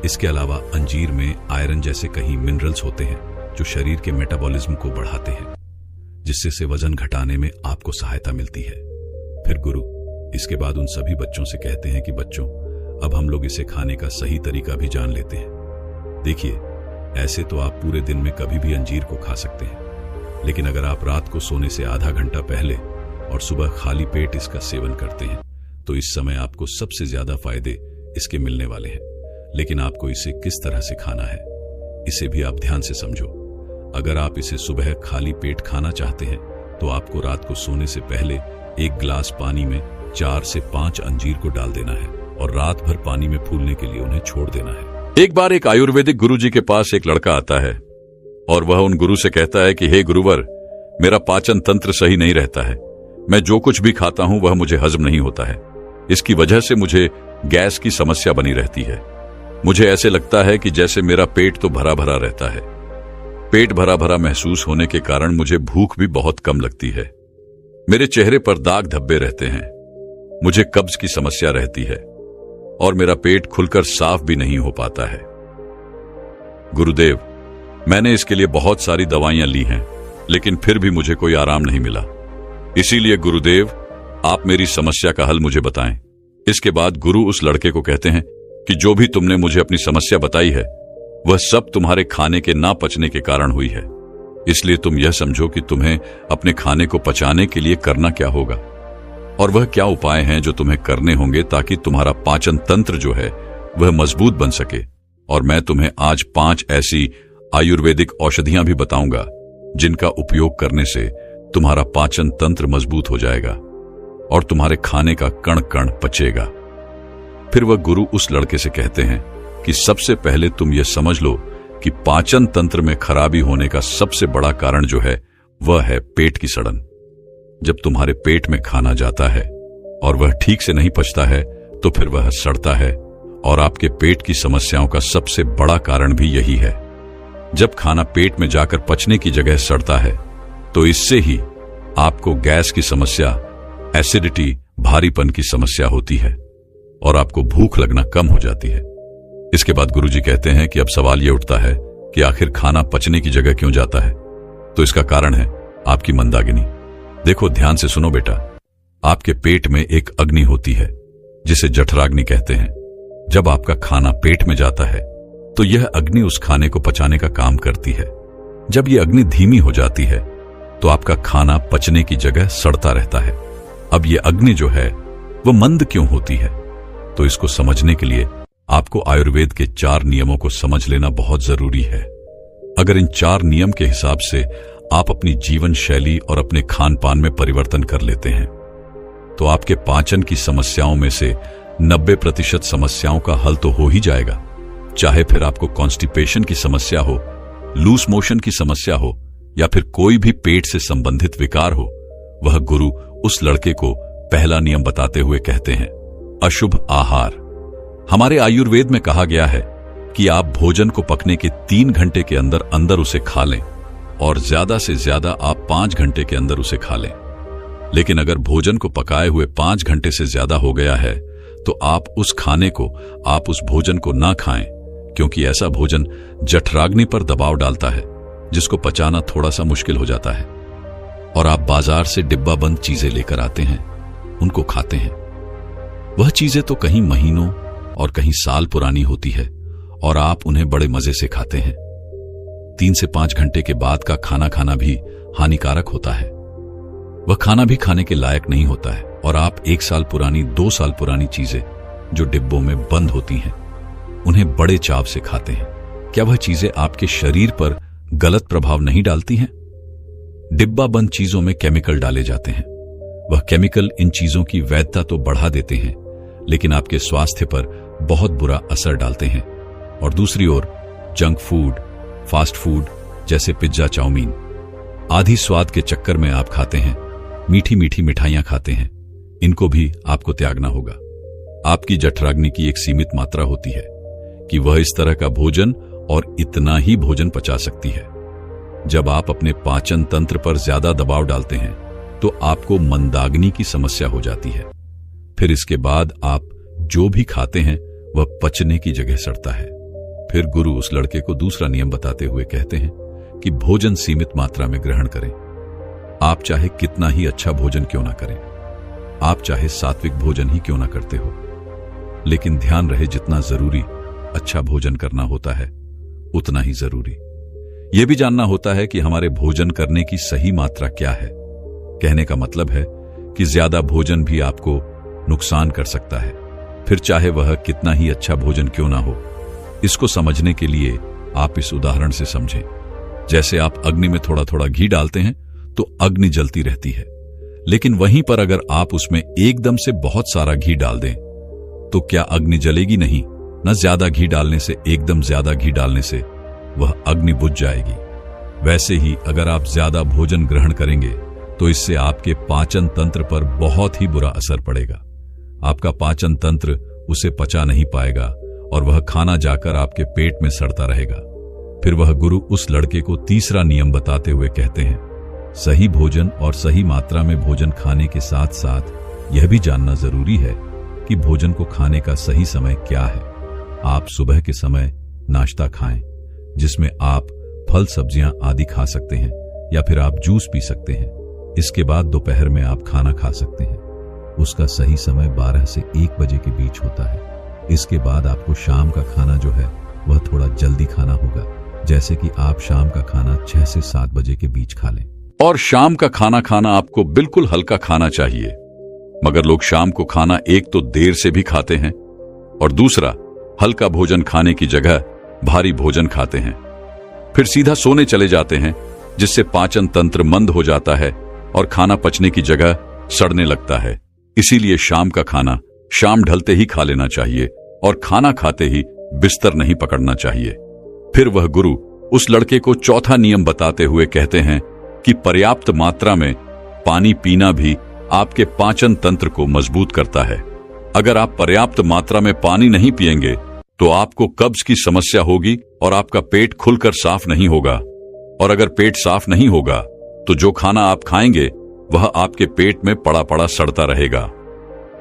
इसके अलावा अंजीर में आयरन जैसे कई मिनरल्स होते हैं जो शरीर के मेटाबॉलिज्म को बढ़ाते हैं, जिससे से वजन घटाने में आपको सहायता मिलती है। फिर गुरु इसके बाद उन सभी बच्चों से कहते हैं कि बच्चों, अब हम लोग इसे खाने का सही तरीका भी जान लेते हैं। देखिए, ऐसे तो आप पूरे दिन में कभी भी अंजीर को खा सकते हैं, लेकिन अगर आप रात को सोने से आधा घंटा पहले और सुबह खाली पेट इसका सेवन करते हैं, तो इस समय आपको सबसे ज्यादा फायदे इसके मिलने वाले हैं। लेकिन आपको इसे किस तरह से खाना है, इसे भी आप ध्यान से समझो। अगर आप इसे सुबह खाली पेट खाना चाहते हैं, तो आपको रात को सोने से पहले 1 गिलास पानी में 4 से 5 अंजीर को डाल देना है और रात भर पानी में फूलने के लिए उन्हें छोड़ देना है। एक बार एक आयुर्वेदिक गुरुजी के पास एक लड़का आता है और वह उन गुरु से कहता है कि हे गुरुवर, मेरा पाचन तंत्र सही नहीं रहता है। मैं जो कुछ भी खाता हूं वह मुझे हजम नहीं होता है। इसकी वजह से मुझे गैस की समस्या बनी रहती है। मुझे ऐसे लगता है कि जैसे मेरा पेट तो भरा भरा रहता है। पेट भरा भरा महसूस होने के कारण मुझे भूख भी बहुत कम लगती है। मेरे चेहरे पर दाग धब्बे रहते हैं। मुझे कब्ज की समस्या रहती है और मेरा पेट खुलकर साफ भी नहीं हो पाता है। गुरुदेव, मैंने इसके लिए बहुत सारी दवाइयां ली हैं, लेकिन फिर भी मुझे कोई आराम नहीं मिला। इसीलिए गुरुदेव, आप मेरी समस्या का हल मुझे बताएं। इसके बाद गुरु उस लड़के को कहते हैं कि जो भी तुमने मुझे अपनी समस्या बताई है, वह सब तुम्हारे खाने के ना पचने के कारण हुई है। इसलिए तुम यह समझो कि तुम्हें अपने खाने को पचाने के लिए करना क्या होगा। और वह क्या उपाय हैं जो तुम्हें करने होंगे ताकि तुम्हारा पाचन तंत्र जो है वह मजबूत बन सके। और मैं तुम्हें आज 5 ऐसी आयुर्वेदिक औषधियां भी बताऊंगा जिनका उपयोग करने से तुम्हारा पाचन तंत्र मजबूत हो जाएगा और तुम्हारे खाने का कण कण पचेगा। फिर वह गुरु उस लड़के से कहते हैं कि सबसे पहले तुम यह समझ लो कि पाचन तंत्र में खराबी होने का सबसे बड़ा कारण जो है वह है पेट की सड़न। जब तुम्हारे पेट में खाना जाता है और वह ठीक से नहीं पचता है तो फिर वह सड़ता है, और आपके पेट की समस्याओं का सबसे बड़ा कारण भी यही है। जब खाना पेट में जाकर पचने की जगह सड़ता है तो इससे ही आपको गैस की समस्या, एसिडिटी, भारीपन की समस्या होती है और आपको भूख लगना कम हो जाती है। इसके बाद गुरुजी कहते हैं कि अब सवाल यह उठता है कि आखिर खाना पचने की जगह क्यों जाता है। तो इसका कारण है आपकी मंदाग्नि। देखो, ध्यान से सुनो बेटा, आपके पेट में एक अग्नि होती है जिसे जठराग्नि कहते हैं। जब आपका खाना पेट में जाता है तो यह अग्नि उस खाने को पचाने का काम करती है। जब यह अग्नि धीमी हो जाती है तो आपका खाना पचने की जगह सड़ता रहता है। अब यह अग्नि जो है वह मंद क्यों होती है, तो इसको समझने के लिए आपको आयुर्वेद के 4 नियमों को समझ लेना बहुत जरूरी है। अगर इन 4 नियम के हिसाब से आप अपनी जीवन शैली और अपने खान पान में परिवर्तन कर लेते हैं तो आपके पाचन की समस्याओं में से 90% समस्याओं का हल तो हो ही जाएगा। चाहे फिर आपको कॉन्स्टिपेशन की समस्या हो, लूज मोशन की समस्या हो या फिर कोई भी पेट से संबंधित विकार हो। वह गुरु उस लड़के को पहला नियम बताते हुए कहते हैं, अशुभ आहार। हमारे आयुर्वेद में कहा गया है कि आप भोजन को पकने के 3 घंटे के अंदर अंदर उसे खा लें और ज्यादा से ज्यादा आप 5 घंटे के अंदर उसे खा लें। लेकिन अगर भोजन को पकाए हुए 5 घंटे से ज्यादा हो गया है तो आप उस भोजन को ना खाएं, क्योंकि ऐसा भोजन जठराग्नि पर दबाव डालता है जिसको पचाना थोड़ा सा मुश्किल हो जाता है। और आप बाजार से डिब्बा बंद चीजें लेकर आते हैं, उनको खाते हैं। वह चीजें तो कहीं महीनों और कहीं साल पुरानी होती है और आप उन्हें बड़े मजे से खाते हैं। 3 से 5 घंटे के बाद का खाना खाना भी हानिकारक होता है। वह खाना भी खाने के लायक नहीं होता है और आप 1 साल पुरानी, 2 साल पुरानी चीजें जो डिब्बों में बंद होती हैं उन्हें बड़े चाव से खाते हैं। क्या वह चीजें आपके शरीर पर गलत प्रभाव नहीं डालती हैं? डिब्बा बंद चीजों में केमिकल डाले जाते हैं। वह केमिकल इन चीजों की वैधता तो बढ़ा देते हैं लेकिन आपके स्वास्थ्य पर बहुत बुरा असर डालते हैं। और दूसरी ओर जंक फूड, फास्ट फूड जैसे पिज्जा, चाउमीन आदि स्वाद के चक्कर में आप खाते हैं, मीठी मीठी मिठाइयां खाते हैं। इनको भी आपको त्यागना होगा। आपकी जठराग्नि की एक सीमित मात्रा होती है कि वह इस तरह का भोजन और इतना ही भोजन पचा सकती है। जब आप अपने पाचन तंत्र पर ज्यादा दबाव डालते हैं तो आपको मंदाग्नि की समस्या हो जाती है। फिर इसके बाद आप जो भी खाते हैं वह पचने की जगह सड़ता है। फिर गुरु उस लड़के को दूसरा नियम बताते हुए कहते हैं कि भोजन सीमित मात्रा में ग्रहण करें। आप चाहे कितना ही अच्छा भोजन क्यों ना करें, आप चाहे सात्विक भोजन ही क्यों ना करते हो, लेकिन ध्यान रहे जितना जरूरी अच्छा भोजन करना होता है उतना ही जरूरी यह भी जानना होता है कि हमारे भोजन करने की सही मात्रा क्या है। कहने का मतलब है कि ज्यादा भोजन भी आपको नुकसान कर सकता है, फिर चाहे वह कितना ही अच्छा भोजन क्यों ना हो। इसको समझने के लिए आप इस उदाहरण से समझें। जैसे आप अग्नि में थोड़ा थोड़ा घी डालते हैं तो अग्नि जलती रहती है, लेकिन वहीं पर अगर आप उसमें एकदम से बहुत सारा घी डाल दें तो क्या अग्नि जलेगी? नहीं। न ज्यादा घी डालने से, एकदम ज्यादा घी डालने से वह अग्नि बुझ जाएगी। वैसे ही अगर आप ज्यादा भोजन ग्रहण करेंगे तो इससे आपके पाचन तंत्र पर बहुत ही बुरा असर पड़ेगा। आपका पाचन तंत्र उसे पचा नहीं पाएगा और वह खाना जाकर आपके पेट में सड़ता रहेगा। फिर वह गुरु उस लड़के को तीसरा नियम बताते हुए कहते हैं, सही भोजन और सही मात्रा में भोजन खाने के साथ साथ यह भी जानना जरूरी है कि भोजन को खाने का सही समय क्या है। आप सुबह के समय नाश्ता खाएं, जिसमें आप फल, सब्जियां आदि खा सकते हैं, या फिर आप जूस पी सकते हैं। इसके बाद दोपहर में आप खाना खा सकते हैं। उसका सही समय 12 से 1 बजे के बीच होता है। इसके बाद आपको शाम का खाना जो है वह थोड़ा जल्दी खाना होगा, जैसे कि आप शाम का खाना 6 से 7 बजे के बीच खा लें। और शाम का खाना आपको बिल्कुल हल्का खाना चाहिए। मगर लोग शाम को खाना एक तो देर से भी खाते हैं और दूसरा हल्का भोजन खाने की जगह भारी भोजन खाते हैं, फिर सीधा सोने चले जाते हैं, जिससे पाचन तंत्र मंद हो जाता है और खाना पचने की जगह सड़ने लगता है। इसीलिए शाम का खाना शाम ढलते ही खा लेना चाहिए और खाना खाते ही बिस्तर नहीं पकड़ना चाहिए। फिर वह गुरु उस लड़के को चौथा नियम बताते हुए कहते हैं कि पर्याप्त मात्रा में पानी पीना भी आपके पाचन तंत्र को मजबूत करता है। अगर आप पर्याप्त मात्रा में पानी नहीं पिएंगे तो आपको कब्ज की समस्या होगी और आपका पेट खुलकर साफ नहीं होगा, और अगर पेट साफ नहीं होगा तो जो खाना आप खाएंगे वह आपके पेट में पड़ा पड़ा सड़ता रहेगा।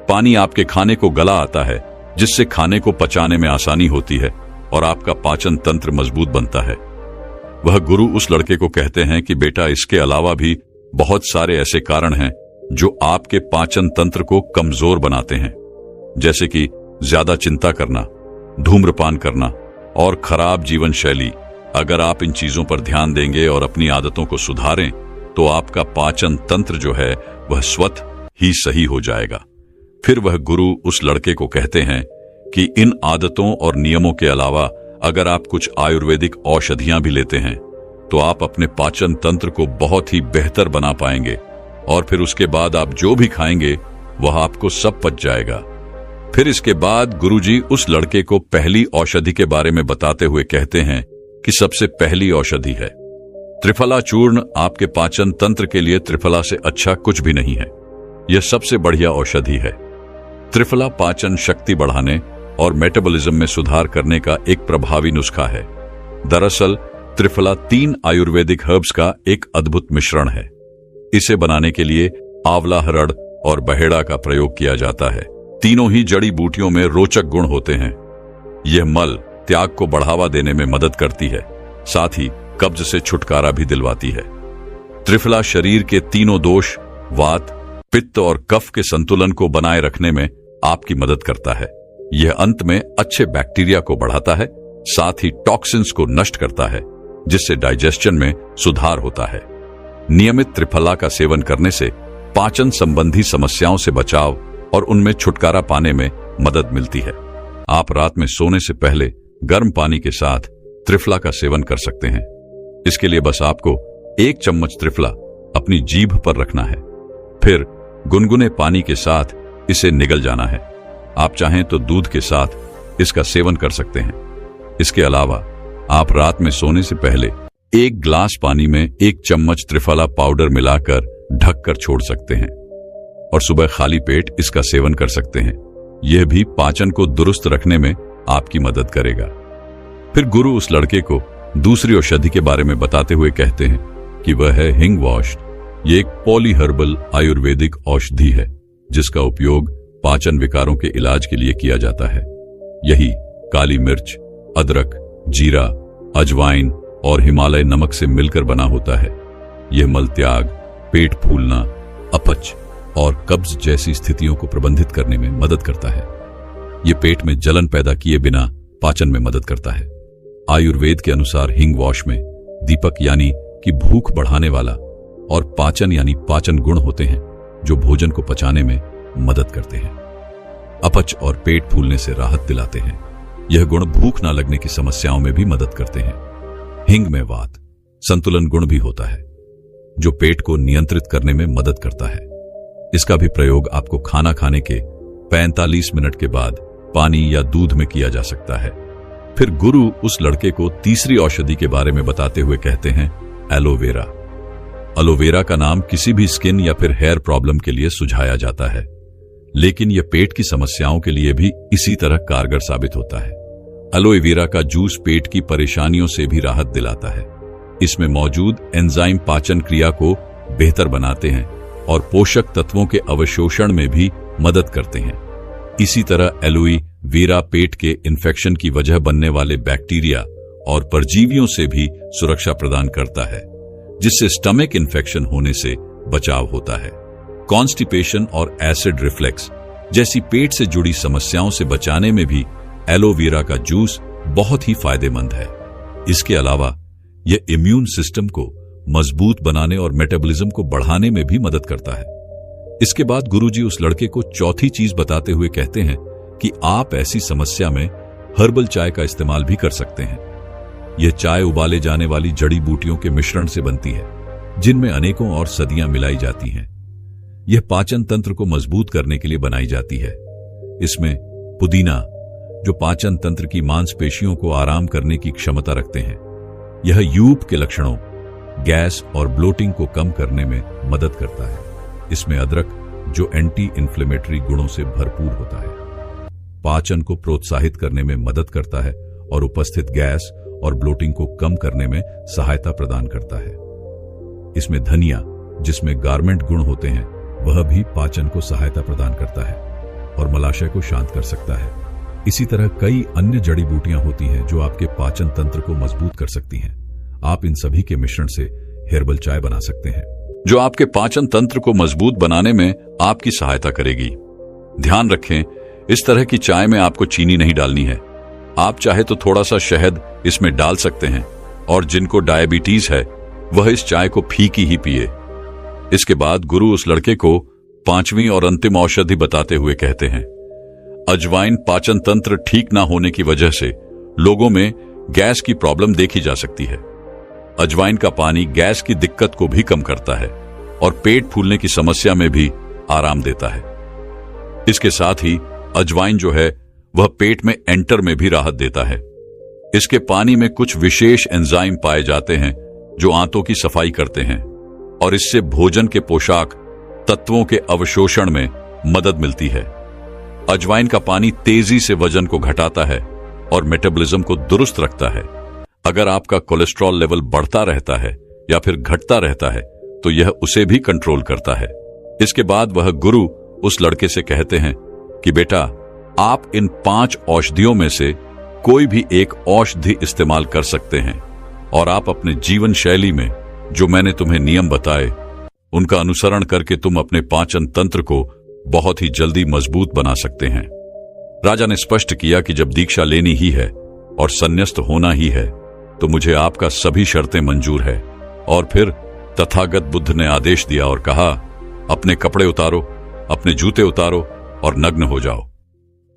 पानी आपके खाने को गला आता है, जिससे खाने को पचाने में आसानी होती है और आपका पाचन तंत्र मजबूत बनता है। वह गुरु उस लड़के को कहते हैं कि बेटा, इसके अलावा भी बहुत सारे ऐसे कारण हैं जो आपके पाचन तंत्र को कमजोर बनाते हैं, जैसे कि ज्यादा चिंता करना, धूम्रपान करना और खराब जीवन शैली। अगर आप इन चीजों पर ध्यान देंगे और अपनी आदतों को सुधारें तो आपका पाचन तंत्र जो है वह स्वतः ही सही हो जाएगा। फिर वह गुरु उस लड़के को कहते हैं कि इन आदतों और नियमों के अलावा अगर आप कुछ आयुर्वेदिक औषधियां भी लेते हैं तो आप अपने पाचन तंत्र को बहुत ही बेहतर बना पाएंगे, और फिर उसके बाद आप जो भी खाएंगे वह आपको सब पच जाएगा। फिर इसके बाद गुरुजी उस लड़के को पहली औषधि के बारे में बताते हुए कहते हैं कि सबसे पहली औषधि है त्रिफला चूर्ण। आपके पाचन तंत्र के लिए त्रिफला से अच्छा कुछ भी नहीं है, यह सबसे बढ़िया औषधि है। त्रिफला पाचन शक्ति बढ़ाने और मेटाबॉलिज्म में सुधार करने का एक प्रभावी नुस्खा है। दरअसल त्रिफला 3 आयुर्वेदिक हर्ब्स का एक अद्भुत मिश्रण है। इसे बनाने के लिए आंवला, हरड़ और बहेड़ा का प्रयोग किया जाता है। तीनों ही जड़ी बूटियों में रोचक गुण होते हैं। यह मल त्याग को बढ़ावा देने में मदद करती है, साथ ही कब्ज से छुटकारा भी दिलवाती है। त्रिफला शरीर के तीनों दोष, वात, पित्त और कफ के संतुलन को बनाए रखने में आपकी मदद करता है। यह अंत में अच्छे बैक्टीरिया को बढ़ाता है, साथ ही टॉक्सिन्स को नष्ट करता है, जिससे डाइजेशन में सुधार होता है। नियमित त्रिफला का सेवन करने से पाचन संबंधी समस्याओं से बचाव और उनमें छुटकारा पाने में मदद मिलती है। आप रात में सोने से पहले गर्म पानी के साथ त्रिफला का सेवन कर सकते हैं। इसके लिए बस आपको 1 चम्मच त्रिफला अपनी जीभ पर रखना है, फिर गुनगुने पानी के साथ इसे निगल जाना है। आप चाहें तो दूध के साथ इसका सेवन कर सकते हैं। इसके अलावा आप रात में सोने से पहले 1 ग्लास पानी में 1 चम्मच त्रिफला पाउडर मिलाकर ढककर छोड़ सकते हैं और सुबह खाली पेट इसका सेवन कर सकते हैं। यह भी पाचन को दुरुस्त रखने में आपकी मदद करेगा। फिर गुरु उस लड़के को दूसरी औषधि के बारे में बताते हुए कहते हैं कि वह है हिंग वॉश। ये एक पॉलीहर्बल आयुर्वेदिक औषधि है जिसका उपयोग पाचन विकारों के इलाज के लिए किया जाता है। यही काली मिर्च, अदरक, जीरा, अजवाइन और हिमालय नमक से मिलकर बना होता है। यह मल त्याग, पेट फूलना, अपच और कब्ज जैसी स्थितियों को प्रबंधित करने में मदद करता है। यह पेट में जलन पैदा किए बिना पाचन में मदद करता है। आयुर्वेद के अनुसार हिंग वॉश में दीपक यानी कि भूख बढ़ाने वाला और पाचन यानी पाचन गुण होते हैं जो भोजन को पचाने में मदद करते हैं। अपच और पेट फूलने से राहत दिलाते हैं। यह गुण भूख ना लगने की समस्याओं में भी मदद करते हैं। हिंग में वात संतुलन गुण भी होता है जो पेट को नियंत्रित करने में मदद करता है। इसका भी प्रयोग आपको खाना खाने के 45 मिनट के बाद पानी या दूध में किया जा सकता है। फिर गुरु उस लड़के को तीसरी औषधि के बारे में बताते हुए कहते हैं एलोवेरा। एलोवेरा का नाम किसी भी स्किन या फिर हेयर प्रॉब्लम के लिए सुझाया जाता है, लेकिन यह पेट की समस्याओं के लिए भी इसी तरह कारगर साबित होता है। एलोवेरा का जूस पेट की परेशानियों से भी राहत दिलाता है। इसमें मौजूद एंजाइम पाचन क्रिया को बेहतर बनाते हैं और पोषक तत्वों के अवशोषण में भी मदद करते हैं। इसी तरह एलोवेरा पेट के इन्फेक्शन की वजह बनने वाले बैक्टीरिया और परजीवियों से भी सुरक्षा प्रदान करता है, जिससे स्टमक इन्फेक्शन होने से बचाव होता है। कॉन्स्टिपेशन और एसिड रिफ्लेक्स जैसी पेट से जुड़ी समस्याओं से बचाने में भी एलोवेरा का जूस बहुत ही फायदेमंद है। इसके अलावा यह इम्यून सिस्टम को मजबूत बनाने और मेटाबॉलिज्म को बढ़ाने में भी मदद करता है। इसके बाद गुरुजी उस लड़के को चौथी चीज बताते हुए कहते हैं कि आप ऐसी समस्या में हर्बल चाय का इस्तेमाल भी कर सकते हैं। यह चाय उबाले जाने वाली जड़ी बूटियों के मिश्रण से बनती है, जिनमें अनेकों और सदियां मिलाई जाती हैं। यह पाचन तंत्र को मजबूत करने के लिए बनाई जाती है। इसमें पुदीना, जो पाचन तंत्र की मांसपेशियों को आराम करने की क्षमता रखते हैं, यह यूप के लक्षणों, गैस और ब्लोटिंग को कम करने में मदद करता है। इसमें अदरक, जो एंटी इन्फ्लेमेटरी गुणों से भरपूर होता है, पाचन को प्रोत्साहित करने में मदद करता है और उपस्थित गैस और ब्लोटिंग को कम करने में सहायता प्रदान करता है। इसमें धनिया, जिसमें गारमेंट गुण होते हैं, वह भी पाचन को सहायता प्रदान करता है और मलाशय को शांत कर सकता है। इसी तरह कई अन्य जड़ी बूटियां होती हैं जो आपके पाचन तंत्र को मजबूत कर सकती हैं। आप इन सभी के मिश्रण से हेर्बल चाय बना सकते हैं, जो आपके पाचन तंत्र को मजबूत बनाने में आपकी सहायता करेगी। ध्यान रखें, इस तरह की चाय में आपको चीनी नहीं डालनी है। आप चाहे तो थोड़ा सा शहद इसमें डाल सकते हैं, और जिनको डायबिटीज है वह इस चाय को फीकी ही पिए। इसके बाद गुरु उस लड़के को पांचवी और अंतिम औषधि बताते हुए कहते हैं, अजवाइन पाचन तंत्र ठीक ना होने की वजह से लोगों में गैस की प्रॉब्लम देखी जा सकती है। अजवाइन का पानी गैस की दिक्कत को भी कम करता है और पेट फूलने की समस्या में भी आराम देता है। इसके साथ ही अजवाइन जो है वह पेट में एंटर में भी राहत देता है। इसके पानी में कुछ विशेष एंजाइम पाए जाते हैं जो आंतों की सफाई करते हैं, और इससे भोजन के पोषक तत्वों के अवशोषण में मदद मिलती है। अजवाइन का पानी तेजी से वजन को घटाता है और मेटाबॉलिज्म को दुरुस्त रखता है। अगर आपका कोलेस्ट्रॉल लेवल बढ़ता रहता है या फिर घटता रहता है तो यह उसे भी कंट्रोल करता है। इसके बाद वह गुरु उस लड़के से कहते हैं कि बेटा, आप इन 5 औषधियों में से कोई भी एक औषधि इस्तेमाल कर सकते हैं, और आप अपने जीवन शैली में जो मैंने तुम्हें नियम बताए उनका अनुसरण करके तुम अपने पाचन तंत्र को बहुत ही जल्दी मजबूत बना सकते हैं। राजा ने स्पष्ट किया कि जब दीक्षा लेनी ही है और संन्यास्त होना ही है तो मुझे आपका सभी शर्तें मंजूर है। और फिर तथागत बुद्ध ने आदेश दिया और कहा, अपने कपड़े उतारो, अपने जूते उतारो और नग्न हो जाओ,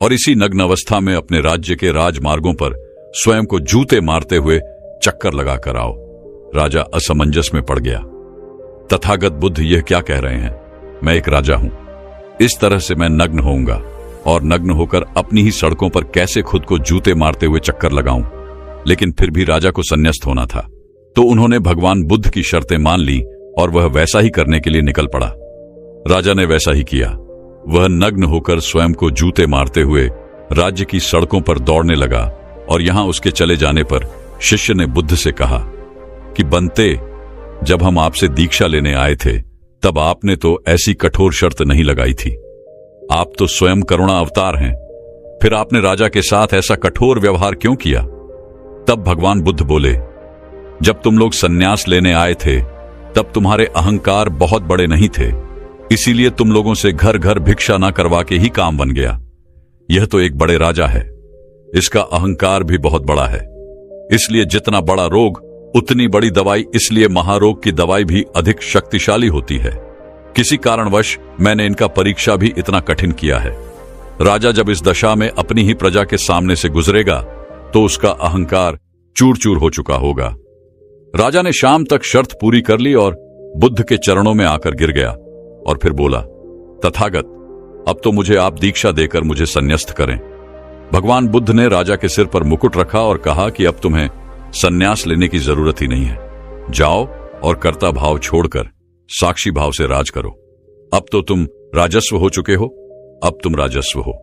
और इसी नग्न अवस्था में अपने राज्य के राजमार्गों पर स्वयं को जूते मारते हुए चक्कर लगाकर आओ। राजा असमंजस में पड़ गया। तथागत बुद्ध यह क्या कह रहे हैं? मैं एक राजा हूं, इस तरह से मैं नग्न होऊंगा और नग्न होकर अपनी ही सड़कों पर कैसे खुद को जूते मारते हुए चक्कर लगाऊं? लेकिन फिर भी राजा को संन्यास्त होना था, तो उन्होंने भगवान बुद्ध की शर्तें मान ली और वह वैसा ही करने के लिए निकल पड़ा। राजा ने वैसा ही किया। वह नग्न होकर स्वयं को जूते मारते हुए राज्य की सड़कों पर दौड़ने लगा, और यहां उसके चले जाने पर शिष्य ने बुद्ध से कहा कि बनते, जब हम आपसे दीक्षा लेने आए थे तब आपने तो ऐसी कठोर शर्त नहीं लगाई थी। आप तो स्वयं करुणा अवतार हैं, फिर आपने राजा के साथ ऐसा कठोर व्यवहार क्यों किया? तब भगवान बुद्ध बोले, जब तुम लोग संन्यास लेने आए थे तब तुम्हारे अहंकार बहुत बड़े नहीं थे, इसीलिए तुम लोगों से घर घर भिक्षा ना करवा के ही काम बन गया। यह तो एक बड़े राजा है, इसका अहंकार भी बहुत बड़ा है, इसलिए जितना बड़ा रोग उतनी बड़ी दवाई, इसलिए महारोग की दवाई भी अधिक शक्तिशाली होती है। किसी कारणवश मैंने इनका परीक्षा भी इतना कठिन किया है। राजा जब इस दशा में अपनी ही प्रजा के सामने से गुजरेगा तो उसका अहंकार चूर चूर हो चुका होगा। राजा ने शाम तक शर्त पूरी कर ली और बुद्ध के चरणों में आकर गिर गया और फिर बोला, तथागत, अब तो मुझे आप दीक्षा देकर मुझे संन्यास्त करें। भगवान बुद्ध ने राजा के सिर पर मुकुट रखा और कहा कि अब तुम्हें संन्यास लेने की जरूरत ही नहीं है। जाओ और कर्ता भाव छोड़कर साक्षी भाव से राज करो। अब तो तुम राजस्व हो चुके हो, अब तुम राजस्व हो।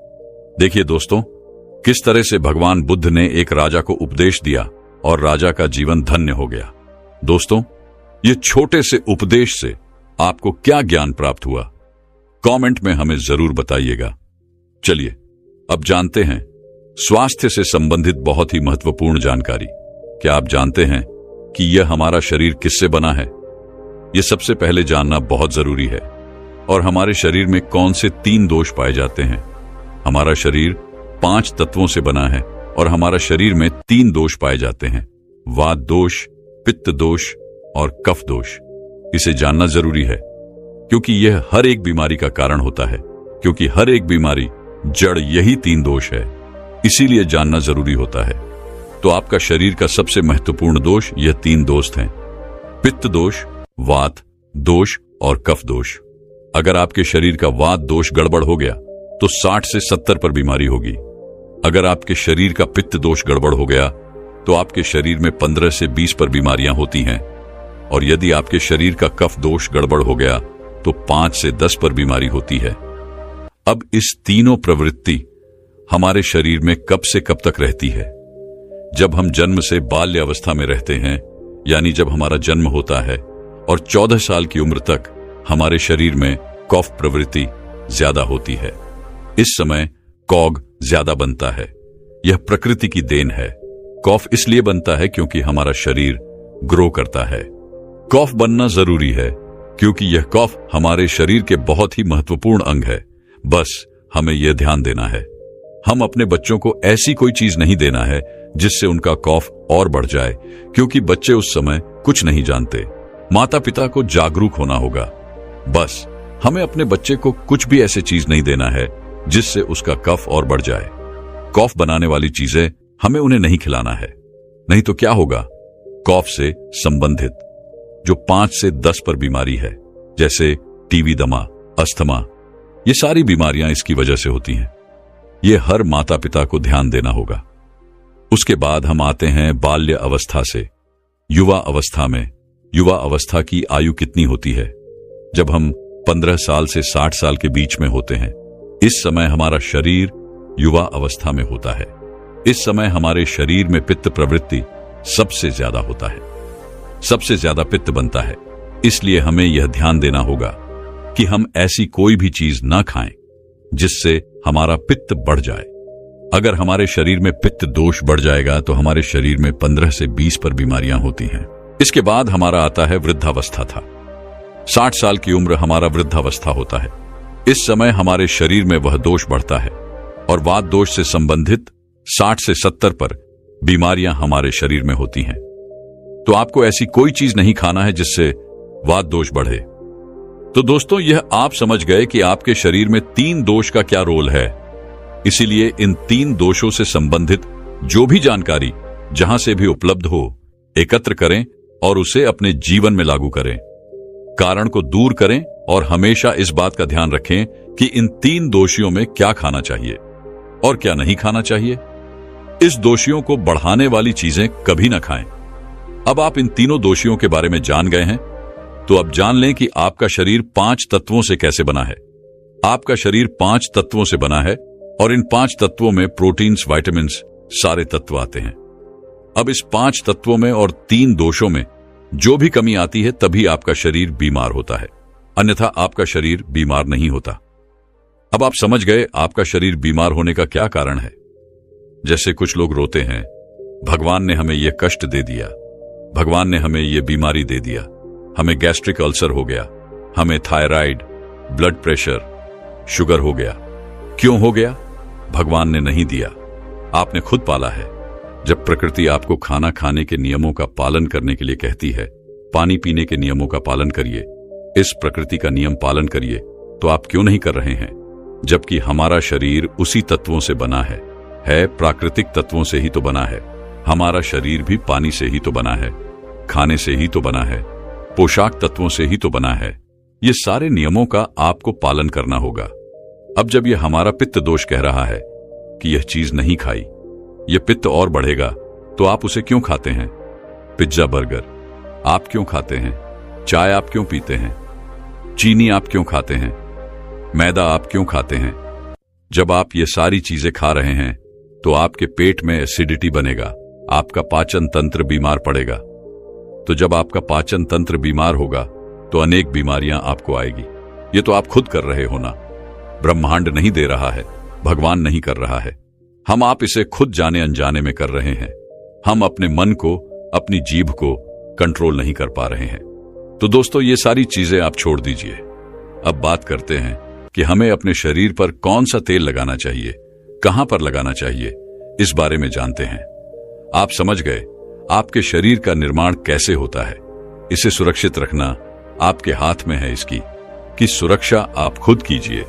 देखिए दोस्तों, किस तरह से भगवान बुद्ध ने एक राजा को उपदेश दिया और राजा का जीवन धन्य हो गया। दोस्तों, ये छोटे से उपदेश से आपको क्या ज्ञान प्राप्त हुआ? कमेंट में हमें जरूर बताइएगा। चलिए अब जानते हैं स्वास्थ्य से संबंधित बहुत ही महत्वपूर्ण जानकारी। क्या आप जानते हैं कि यह हमारा शरीर किससे बना है? यह सबसे पहले जानना बहुत जरूरी है। और हमारे शरीर में कौन से 3 दोष पाए जाते हैं? हमारा शरीर 5 तत्वों से बना है और हमारा शरीर में 3 दोष पाए जाते हैं, वात दोष, पित्त दोष और कफ दोष। इसे जानना जरूरी है क्योंकि यह हर एक बीमारी का कारण होता है, क्योंकि हर एक बीमारी जड़ यही 3 दोष है। इसीलिए जानना जरूरी होता है। तो आपका शरीर का सबसे महत्वपूर्ण दोष यह 3 दोष हैं: पित्त दोष, वात दोष और कफ दोष। अगर आपके शरीर का वात दोष गड़बड़ हो गया तो 60 से 70 पर बीमारी होगी। अगर आपके शरीर का पित्त दोष गड़बड़ हो गया तो आपके शरीर में 15 से 20 पर बीमारियां होती हैं। और यदि आपके शरीर का कफ दोष गड़बड़ हो गया तो 5 से 10 पर बीमारी होती है। अब इस तीनों प्रवृत्ति हमारे शरीर में कब से कब तक रहती है? जब हम जन्म से बाल्य अवस्था में रहते हैं, यानी जब हमारा जन्म होता है और 14 साल की उम्र तक हमारे शरीर में कफ प्रवृत्ति ज्यादा होती है। इस समय कॉग ज्यादा बनता है। यह प्रकृति की देन है। कफ इसलिए बनता है क्योंकि हमारा शरीर ग्रो करता है। कफ बनना जरूरी है क्योंकि यह कफ हमारे शरीर के बहुत ही महत्वपूर्ण अंग है। बस हमें यह ध्यान देना है, हम अपने बच्चों को ऐसी कोई चीज नहीं देना है जिससे उनका कफ और बढ़ जाए, क्योंकि बच्चे उस समय कुछ नहीं जानते। माता पिता को जागरूक होना होगा। बस हमें अपने बच्चे को कुछ भी ऐसी चीज नहीं देना है जिससे उसका कफ और बढ़ जाए। कफ बनाने वाली चीजें हमें उन्हें नहीं खिलाना है, नहीं तो क्या होगा? कफ से संबंधित जो 5 से 10 पर बीमारी है, जैसे टीबी, दमा, अस्थमा, ये सारी बीमारियां इसकी वजह से होती हैं। ये हर माता पिता को ध्यान देना होगा। उसके बाद हम आते हैं बाल्य अवस्था से युवा अवस्था में। युवा अवस्था की आयु कितनी होती है? जब हम 15 साल से 60 साल के बीच में होते हैं। इस समय हमारा शरीर युवा अवस्था में होता है। इस समय हमारे शरीर में पित्त प्रवृत्ति सबसे ज्यादा होता है, सबसे ज्यादा पित्त बनता है। इसलिए हमें यह ध्यान देना होगा कि हम ऐसी कोई भी चीज ना खाएं जिससे हमारा पित्त बढ़ जाए। अगर हमारे शरीर में पित्त दोष बढ़ जाएगा तो हमारे शरीर में 15 से 20 पर बीमारियां होती हैं। इसके बाद हमारा आता है वृद्धावस्था था। 60 साल की उम्र हमारा वृद्धावस्था होता है। इस समय हमारे शरीर में वह दोष बढ़ता है और वात दोष से संबंधित 60 से 70 पर बीमारियां हमारे शरीर में होती हैं। तो आपको ऐसी कोई चीज नहीं खाना है जिससे वात दोष बढ़े। तो दोस्तों, यह आप समझ गए कि आपके शरीर में 3 दोष का क्या रोल है। इसीलिए इन 3 दोषों से संबंधित जो भी जानकारी जहां से भी उपलब्ध हो, एकत्र करें और उसे अपने जीवन में लागू करें। कारण को दूर करें और हमेशा इस बात का ध्यान रखें कि इन 3 दोषियों में क्या खाना चाहिए और क्या नहीं खाना चाहिए। इस दोषियों को बढ़ाने वाली चीजें कभी ना खाएं। अब आप इन तीनों दोषियों के बारे में जान गए हैं, तो अब जान लें कि आपका शरीर 5 तत्वों से कैसे बना है। आपका शरीर 5 तत्वों से बना है और इन 5 तत्वों में प्रोटीन्स, विटामिन्स, सारे तत्व आते हैं। अब इस 5 तत्वों में और 3 दोषों में जो भी कमी आती है तभी आपका शरीर बीमार होता है, अन्यथा आपका शरीर बीमार नहीं होता। अब आप समझ गए आपका शरीर बीमार होने का क्या कारण है। जैसे कुछ लोग रोते हैं, भगवान ने हमें यह कष्ट दे दिया, भगवान ने हमें यह बीमारी दे दिया, हमें गैस्ट्रिक अल्सर हो गया, हमें थायराइड, ब्लड प्रेशर, शुगर हो गया। क्यों हो गया? भगवान ने नहीं दिया, आपने खुद पाला है। जब प्रकृति आपको खाना खाने के नियमों का पालन करने के लिए कहती है, पानी पीने के नियमों का पालन करिए, इस प्रकृति का नियम पालन करिए, तो आप क्यों नहीं कर रहे हैं? जबकि हमारा शरीर उसी तत्वों से बना है प्राकृतिक तत्वों से ही तो बना है। हमारा शरीर भी पानी से ही तो बना है, खाने से ही तो बना है, पोशाक तत्वों से ही तो बना है। ये सारे नियमों का आपको पालन करना होगा। अब जब यह हमारा पित्त दोष कह रहा है कि यह चीज नहीं खाई, यह पित्त और बढ़ेगा, तो आप उसे क्यों खाते हैं? पिज्जा, बर्गर आप क्यों खाते हैं? चाय आप क्यों पीते हैं? चीनी आप क्यों खाते हैं? मैदा आप क्यों खाते हैं? जब आप ये सारी चीजें खा रहे हैं तो आपके पेट में एसिडिटी बनेगा, आपका पाचन तंत्र बीमार पड़ेगा। तो जब आपका पाचन तंत्र बीमार होगा तो अनेक बीमारियां आपको आएगी। ये तो आप खुद कर रहे हो ना, ब्रह्मांड नहीं दे रहा है, भगवान नहीं कर रहा है। हम आप इसे खुद जाने अनजाने में कर रहे हैं। हम अपने मन को, अपनी जीभ को कंट्रोल नहीं कर पा रहे हैं। तो दोस्तों, ये सारी चीजें आप छोड़ दीजिए। अब बात करते हैं कि हमें अपने शरीर पर कौन सा तेल लगाना चाहिए, कहां पर लगाना चाहिए, इस बारे में जानते हैं। आप समझ गए आपके शरीर का निर्माण कैसे होता है। इसे सुरक्षित रखना आपके हाथ में है इसकी आपकी सुरक्षा आप खुद कीजिए।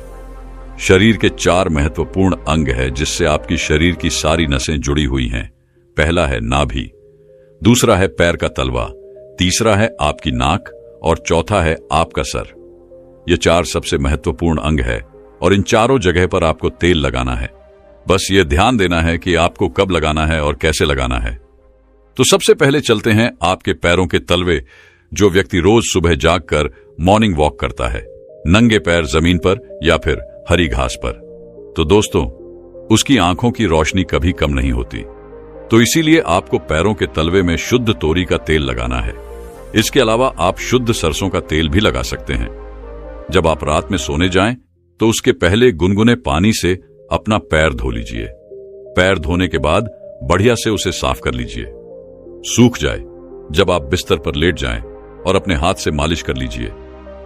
शरीर के 4 महत्वपूर्ण अंग है जिससे आपकी शरीर की सारी नसें जुड़ी हुई हैं। पहला है नाभि, दूसरा है पैर का तलवा, तीसरा है आपकी नाक और चौथा है आपका सर। ये 4 सबसे महत्वपूर्ण अंग है और इन चारों जगह पर आपको तेल लगाना है। बस ये ध्यान देना है कि आपको कब लगाना है और कैसे लगाना है। तो सबसे पहले चलते हैं आपके पैरों के तलवे। जो व्यक्ति रोज सुबह जागकर मॉर्निंग वॉक करता है, नंगे पैर जमीन पर या फिर हरी घास पर, तो दोस्तों उसकी आंखों की रोशनी कभी कम नहीं होती। तो इसीलिए आपको पैरों के तलवे में शुद्ध तोरी का तेल लगाना है। इसके अलावा आप शुद्ध सरसों का तेल भी लगा सकते हैं। जब आप रात में सोने जाएं तो उसके पहले गुनगुने पानी से अपना पैर धो लीजिए। पैर धोने के बाद बढ़िया से उसे साफ कर लीजिए, सूख जाए। जब आप बिस्तर पर लेट जाएं और अपने हाथ से मालिश कर लीजिए।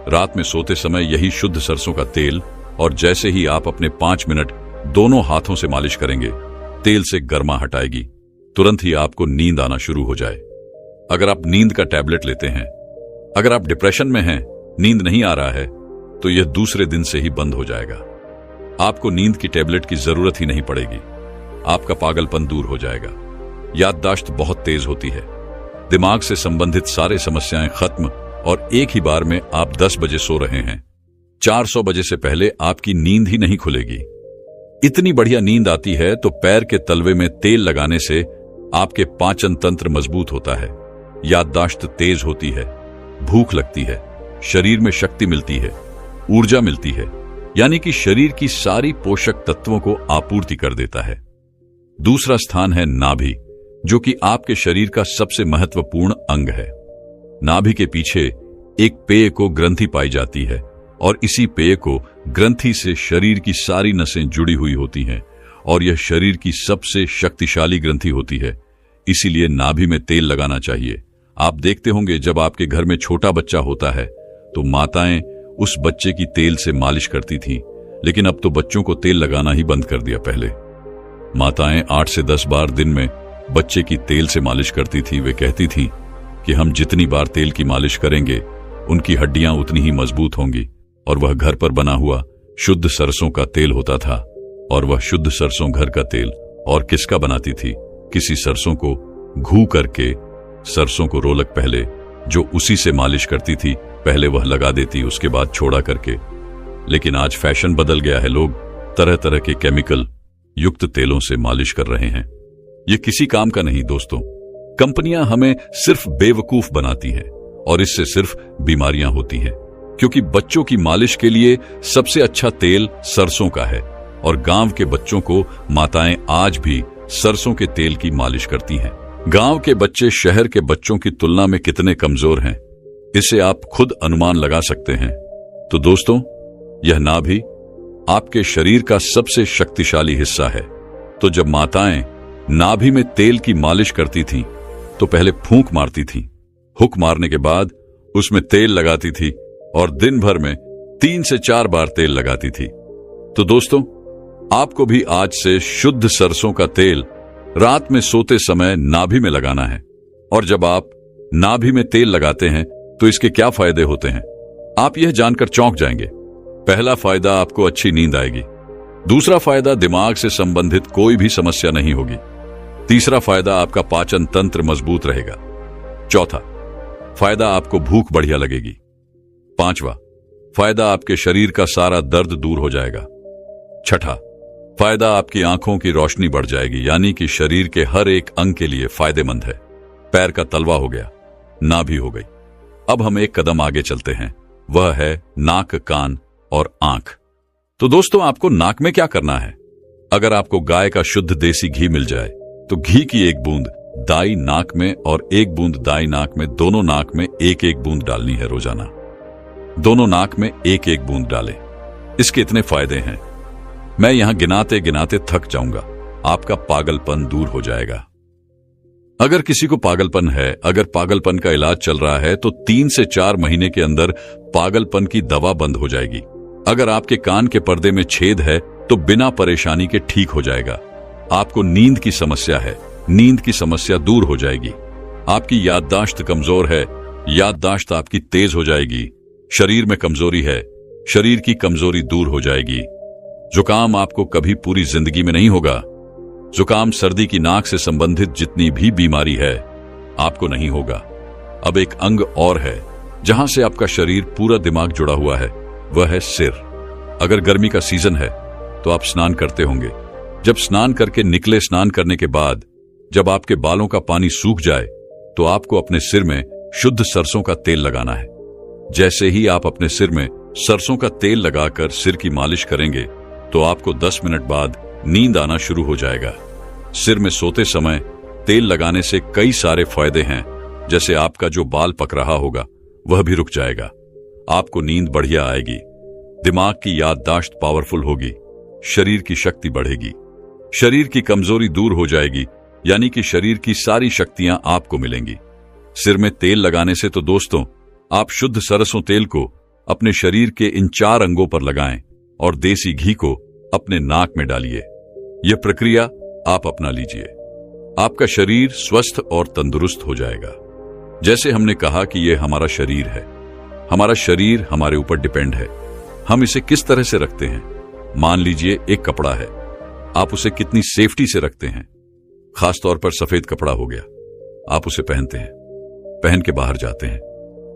रात में सोते समय यही शुद्ध सरसों का तेल, और जैसे ही आप अपने 5 मिनट दोनों हाथों से मालिश करेंगे, तेल से गर्मा हटाएगी। तुरंत ही आपको नींद आना शुरू हो जाए। अगर आप नींद का टैबलेट लेते हैं, अगर आप डिप्रेशन में हैं, नींद नहीं आ रहा है, तो यह दूसरे दिन से ही बंद हो जाएगा। आपको नींद की टैबलेट की जरूरत ही नहीं पड़ेगी। आपका पागलपन दूर हो जाएगा। याददाश्त बहुत तेज होती है। दिमाग से संबंधित सारे समस्याएं खत्म, और एक ही बार में आप 10 बजे सो रहे हैं। 400 बजे से पहले आपकी नींद ही नहीं खुलेगी। इतनी बढ़िया नींद आती है। तो पैर के तलवे में तेल लगाने से आपके पाचन तंत्र मजबूत होता है, याददाश्त तेज होती है, भूख लगती है, शरीर में शक्ति मिलती है, ऊर्जा मिलती है, यानी कि शरीर की सारी पोषक तत्वों को आपूर्ति कर देता है। दूसरा स्थान है नाभि, जो कि आपके शरीर का सबसे महत्वपूर्ण अंग है। नाभि के पीछे एक पेय को ग्रंथि पाई जाती है, और इसी पेय को ग्रंथि से शरीर की सारी नसें जुड़ी हुई होती हैं, और यह शरीर की सबसे शक्तिशाली ग्रंथि होती है। इसीलिए नाभि में तेल लगाना चाहिए। आप देखते होंगे जब आपके घर में छोटा बच्चा होता है तो माताएं उस बच्चे की तेल से मालिश करती थीं, लेकिन अब तो बच्चों को तेल लगाना ही बंद कर दिया। पहले माताएं 8 से 10 बार दिन में बच्चे की तेल से मालिश करती थी। वे कहती थीं कि हम जितनी बार तेल की मालिश करेंगे उनकी हड्डियां उतनी ही मजबूत होंगी। और वह घर पर बना हुआ शुद्ध सरसों का तेल होता था। और वह शुद्ध सरसों घर का तेल और किसका बनाती थी? किसी सरसों को घू करके, सरसों को रोलक पहले जो उसी से मालिश करती थी, पहले वह लगा देती, उसके बाद छोड़ा करके। लेकिन आज फैशन बदल गया है। लोग तरह तरह के केमिकल युक्त तेलों से मालिश कर रहे हैं। ये किसी काम का नहीं दोस्तों। कंपनियां हमें सिर्फ बेवकूफ बनाती हैं और इससे सिर्फ बीमारियां होती हैं। क्योंकि बच्चों की मालिश के लिए सबसे अच्छा तेल सरसों का है, और गांव के बच्चों को माताएं आज भी सरसों के तेल की मालिश करती हैं। गांव के बच्चे शहर के बच्चों की तुलना में कितने कमजोर हैं, इसे आप खुद अनुमान लगा सकते हैं। तो दोस्तों, यह नाभि आपके शरीर का सबसे शक्तिशाली हिस्सा है। तो जब माताएं नाभि में तेल की मालिश करती थीं, तो पहले फूंक मारती थीं, हुक मारने के बाद उसमें तेल लगाती थी और दिन भर में 3 से 4 बार तेल लगाती थी। तो दोस्तों, आपको भी आज से शुद्ध सरसों का तेल रात में सोते समय नाभि में लगाना है। और जब आप नाभि में तेल लगाते हैं तो इसके क्या फायदे होते हैं, आप यह जानकर चौंक जाएंगे। पहला फायदा, आपको अच्छी नींद आएगी। दूसरा फायदा, दिमाग से संबंधित कोई भी समस्या नहीं होगी। तीसरा फायदा, आपका पाचन तंत्र मजबूत रहेगा। चौथा फायदा, आपको भूख बढ़िया लगेगी। पांचवा फायदा, आपके शरीर का सारा दर्द दूर हो जाएगा। छठा फायदा, आपकी आंखों की रोशनी बढ़ जाएगी, यानी कि शरीर के हर एक अंग के लिए फायदेमंद है। पैर का तलवा हो गया, नाभि हो गई। अब हम एक कदम आगे चलते हैं, वह है नाक, कान और आंख। तो दोस्तों, आपको नाक में क्या करना है? अगर आपको गाय का शुद्ध देसी घी मिल जाए तो घी की 1 बूंद दाई नाक में और 1 बूंद दाई नाक में, दोनों नाक में 1-1 बूंद डालनी है रोजाना। दोनों नाक में 1-1 बूंद डालें। इसके इतने फायदे हैं, मैं यहां गिनाते गिनाते थक जाऊंगा। आपका पागलपन दूर हो जाएगा। अगर किसी को पागलपन है, अगर पागलपन का इलाज चल रहा है, तो 3 से 4 महीने के अंदर पागलपन की दवा बंद हो जाएगी। अगर आपके कान के पर्दे में छेद है तो बिना परेशानी के ठीक हो जाएगा। आपको नींद की समस्या है, नींद की समस्या दूर हो जाएगी। आपकी याददाश्त कमजोर है, याददाश्त आपकी तेज हो जाएगी। शरीर में कमजोरी है, शरीर की कमजोरी दूर हो जाएगी। जुकाम आपको कभी पूरी जिंदगी में नहीं होगा। जुकाम सर्दी की नाक से संबंधित जितनी भी बीमारी है आपको नहीं होगा। अब एक अंग और है जहां से आपका शरीर पूरा दिमाग जुड़ा हुआ है, वह है सिर। अगर गर्मी का सीजन है तो आप स्नान करते होंगे। जब स्नान करके निकले, स्नान करने के बाद जब आपके बालों का पानी सूख जाए तो आपको अपने सिर में शुद्ध सरसों का तेल लगाना है। जैसे ही आप अपने सिर में सरसों का तेल लगाकर सिर की मालिश करेंगे तो आपको 10 मिनट बाद नींद आना शुरू हो जाएगा। सिर में सोते समय तेल लगाने से कई सारे फायदे हैं, जैसे आपका जो बाल पक रहा होगा वह भी रुक जाएगा, आपको नींद बढ़िया आएगी, दिमाग की याददाश्त पावरफुल होगी, शरीर की शक्ति बढ़ेगी, शरीर की कमजोरी दूर हो जाएगी, यानी कि शरीर की सारी शक्तियां आपको मिलेंगी। सिर में तेल लगाने से तो दोस्तों आप शुद्ध सरसों तेल को अपने शरीर के इन 4 अंगों पर लगाएं और देसी घी को अपने नाक में डालिए। यह प्रक्रिया आप अपना लीजिए, आपका शरीर स्वस्थ और तंदुरुस्त हो जाएगा। जैसे हमने कहा कि यह हमारा शरीर है, हमारा शरीर हमारे ऊपर डिपेंड है। हम इसे किस तरह से रखते हैं? मान लीजिए एक कपड़ा है, आप उसे कितनी सेफ्टी से रखते हैं। खासतौर पर सफेद कपड़ा हो गया, आप उसे पहनते हैं, पहन के बाहर जाते हैं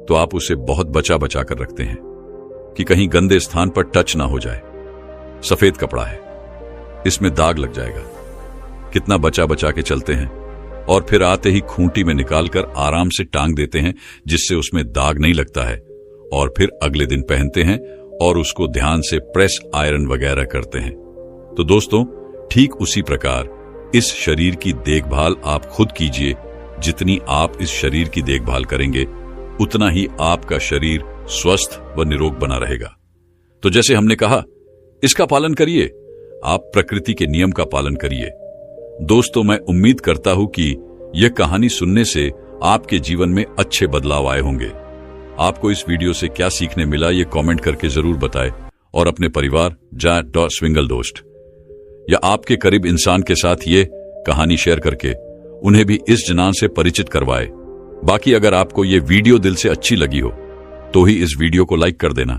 तो आप उसे बहुत बचा बचा कर रखते हैं कि कहीं गंदे स्थान पर टच ना हो जाए। सफेद कपड़ा है, इसमें दाग लग जाएगा, कितना बचा बचा के चलते हैं और फिर आते ही खूंटी में निकालकर आराम से टांग देते हैं जिससे उसमें दाग नहीं लगता है, और फिर अगले दिन पहनते हैं और उसको ध्यान से प्रेस आयरन वगैरह करते हैं। तो दोस्तों ठीक उसी प्रकार इस शरीर की देखभाल आप खुद कीजिए। जितनी आप इस शरीर की देखभाल करेंगे उतना ही आपका शरीर स्वस्थ व निरोग बना रहेगा। तो जैसे हमने कहा, इसका पालन करिए, आप प्रकृति के नियम का पालन करिए। दोस्तों मैं उम्मीद करता हूं कि यह कहानी सुनने से आपके जीवन में अच्छे बदलाव आए होंगे। आपको इस वीडियो से क्या सीखने मिला ये कमेंट करके जरूर बताएं और अपने परिवार स्विंगल दोस्त या आपके करीब इंसान के साथ ये कहानी शेयर करके उन्हें भी इस जनान से परिचित करवाए। बाकी अगर आपको ये वीडियो दिल से अच्छी लगी हो तो ही इस वीडियो को लाइक कर देना,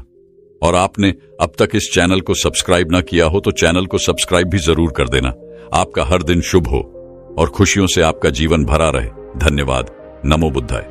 और आपने अब तक इस चैनल को सब्सक्राइब ना किया हो तो चैनल को सब्सक्राइब भी जरूर कर देना। आपका हर दिन शुभ हो और खुशियों से आपका जीवन भरा रहे। धन्यवाद। नमो बुद्धाय।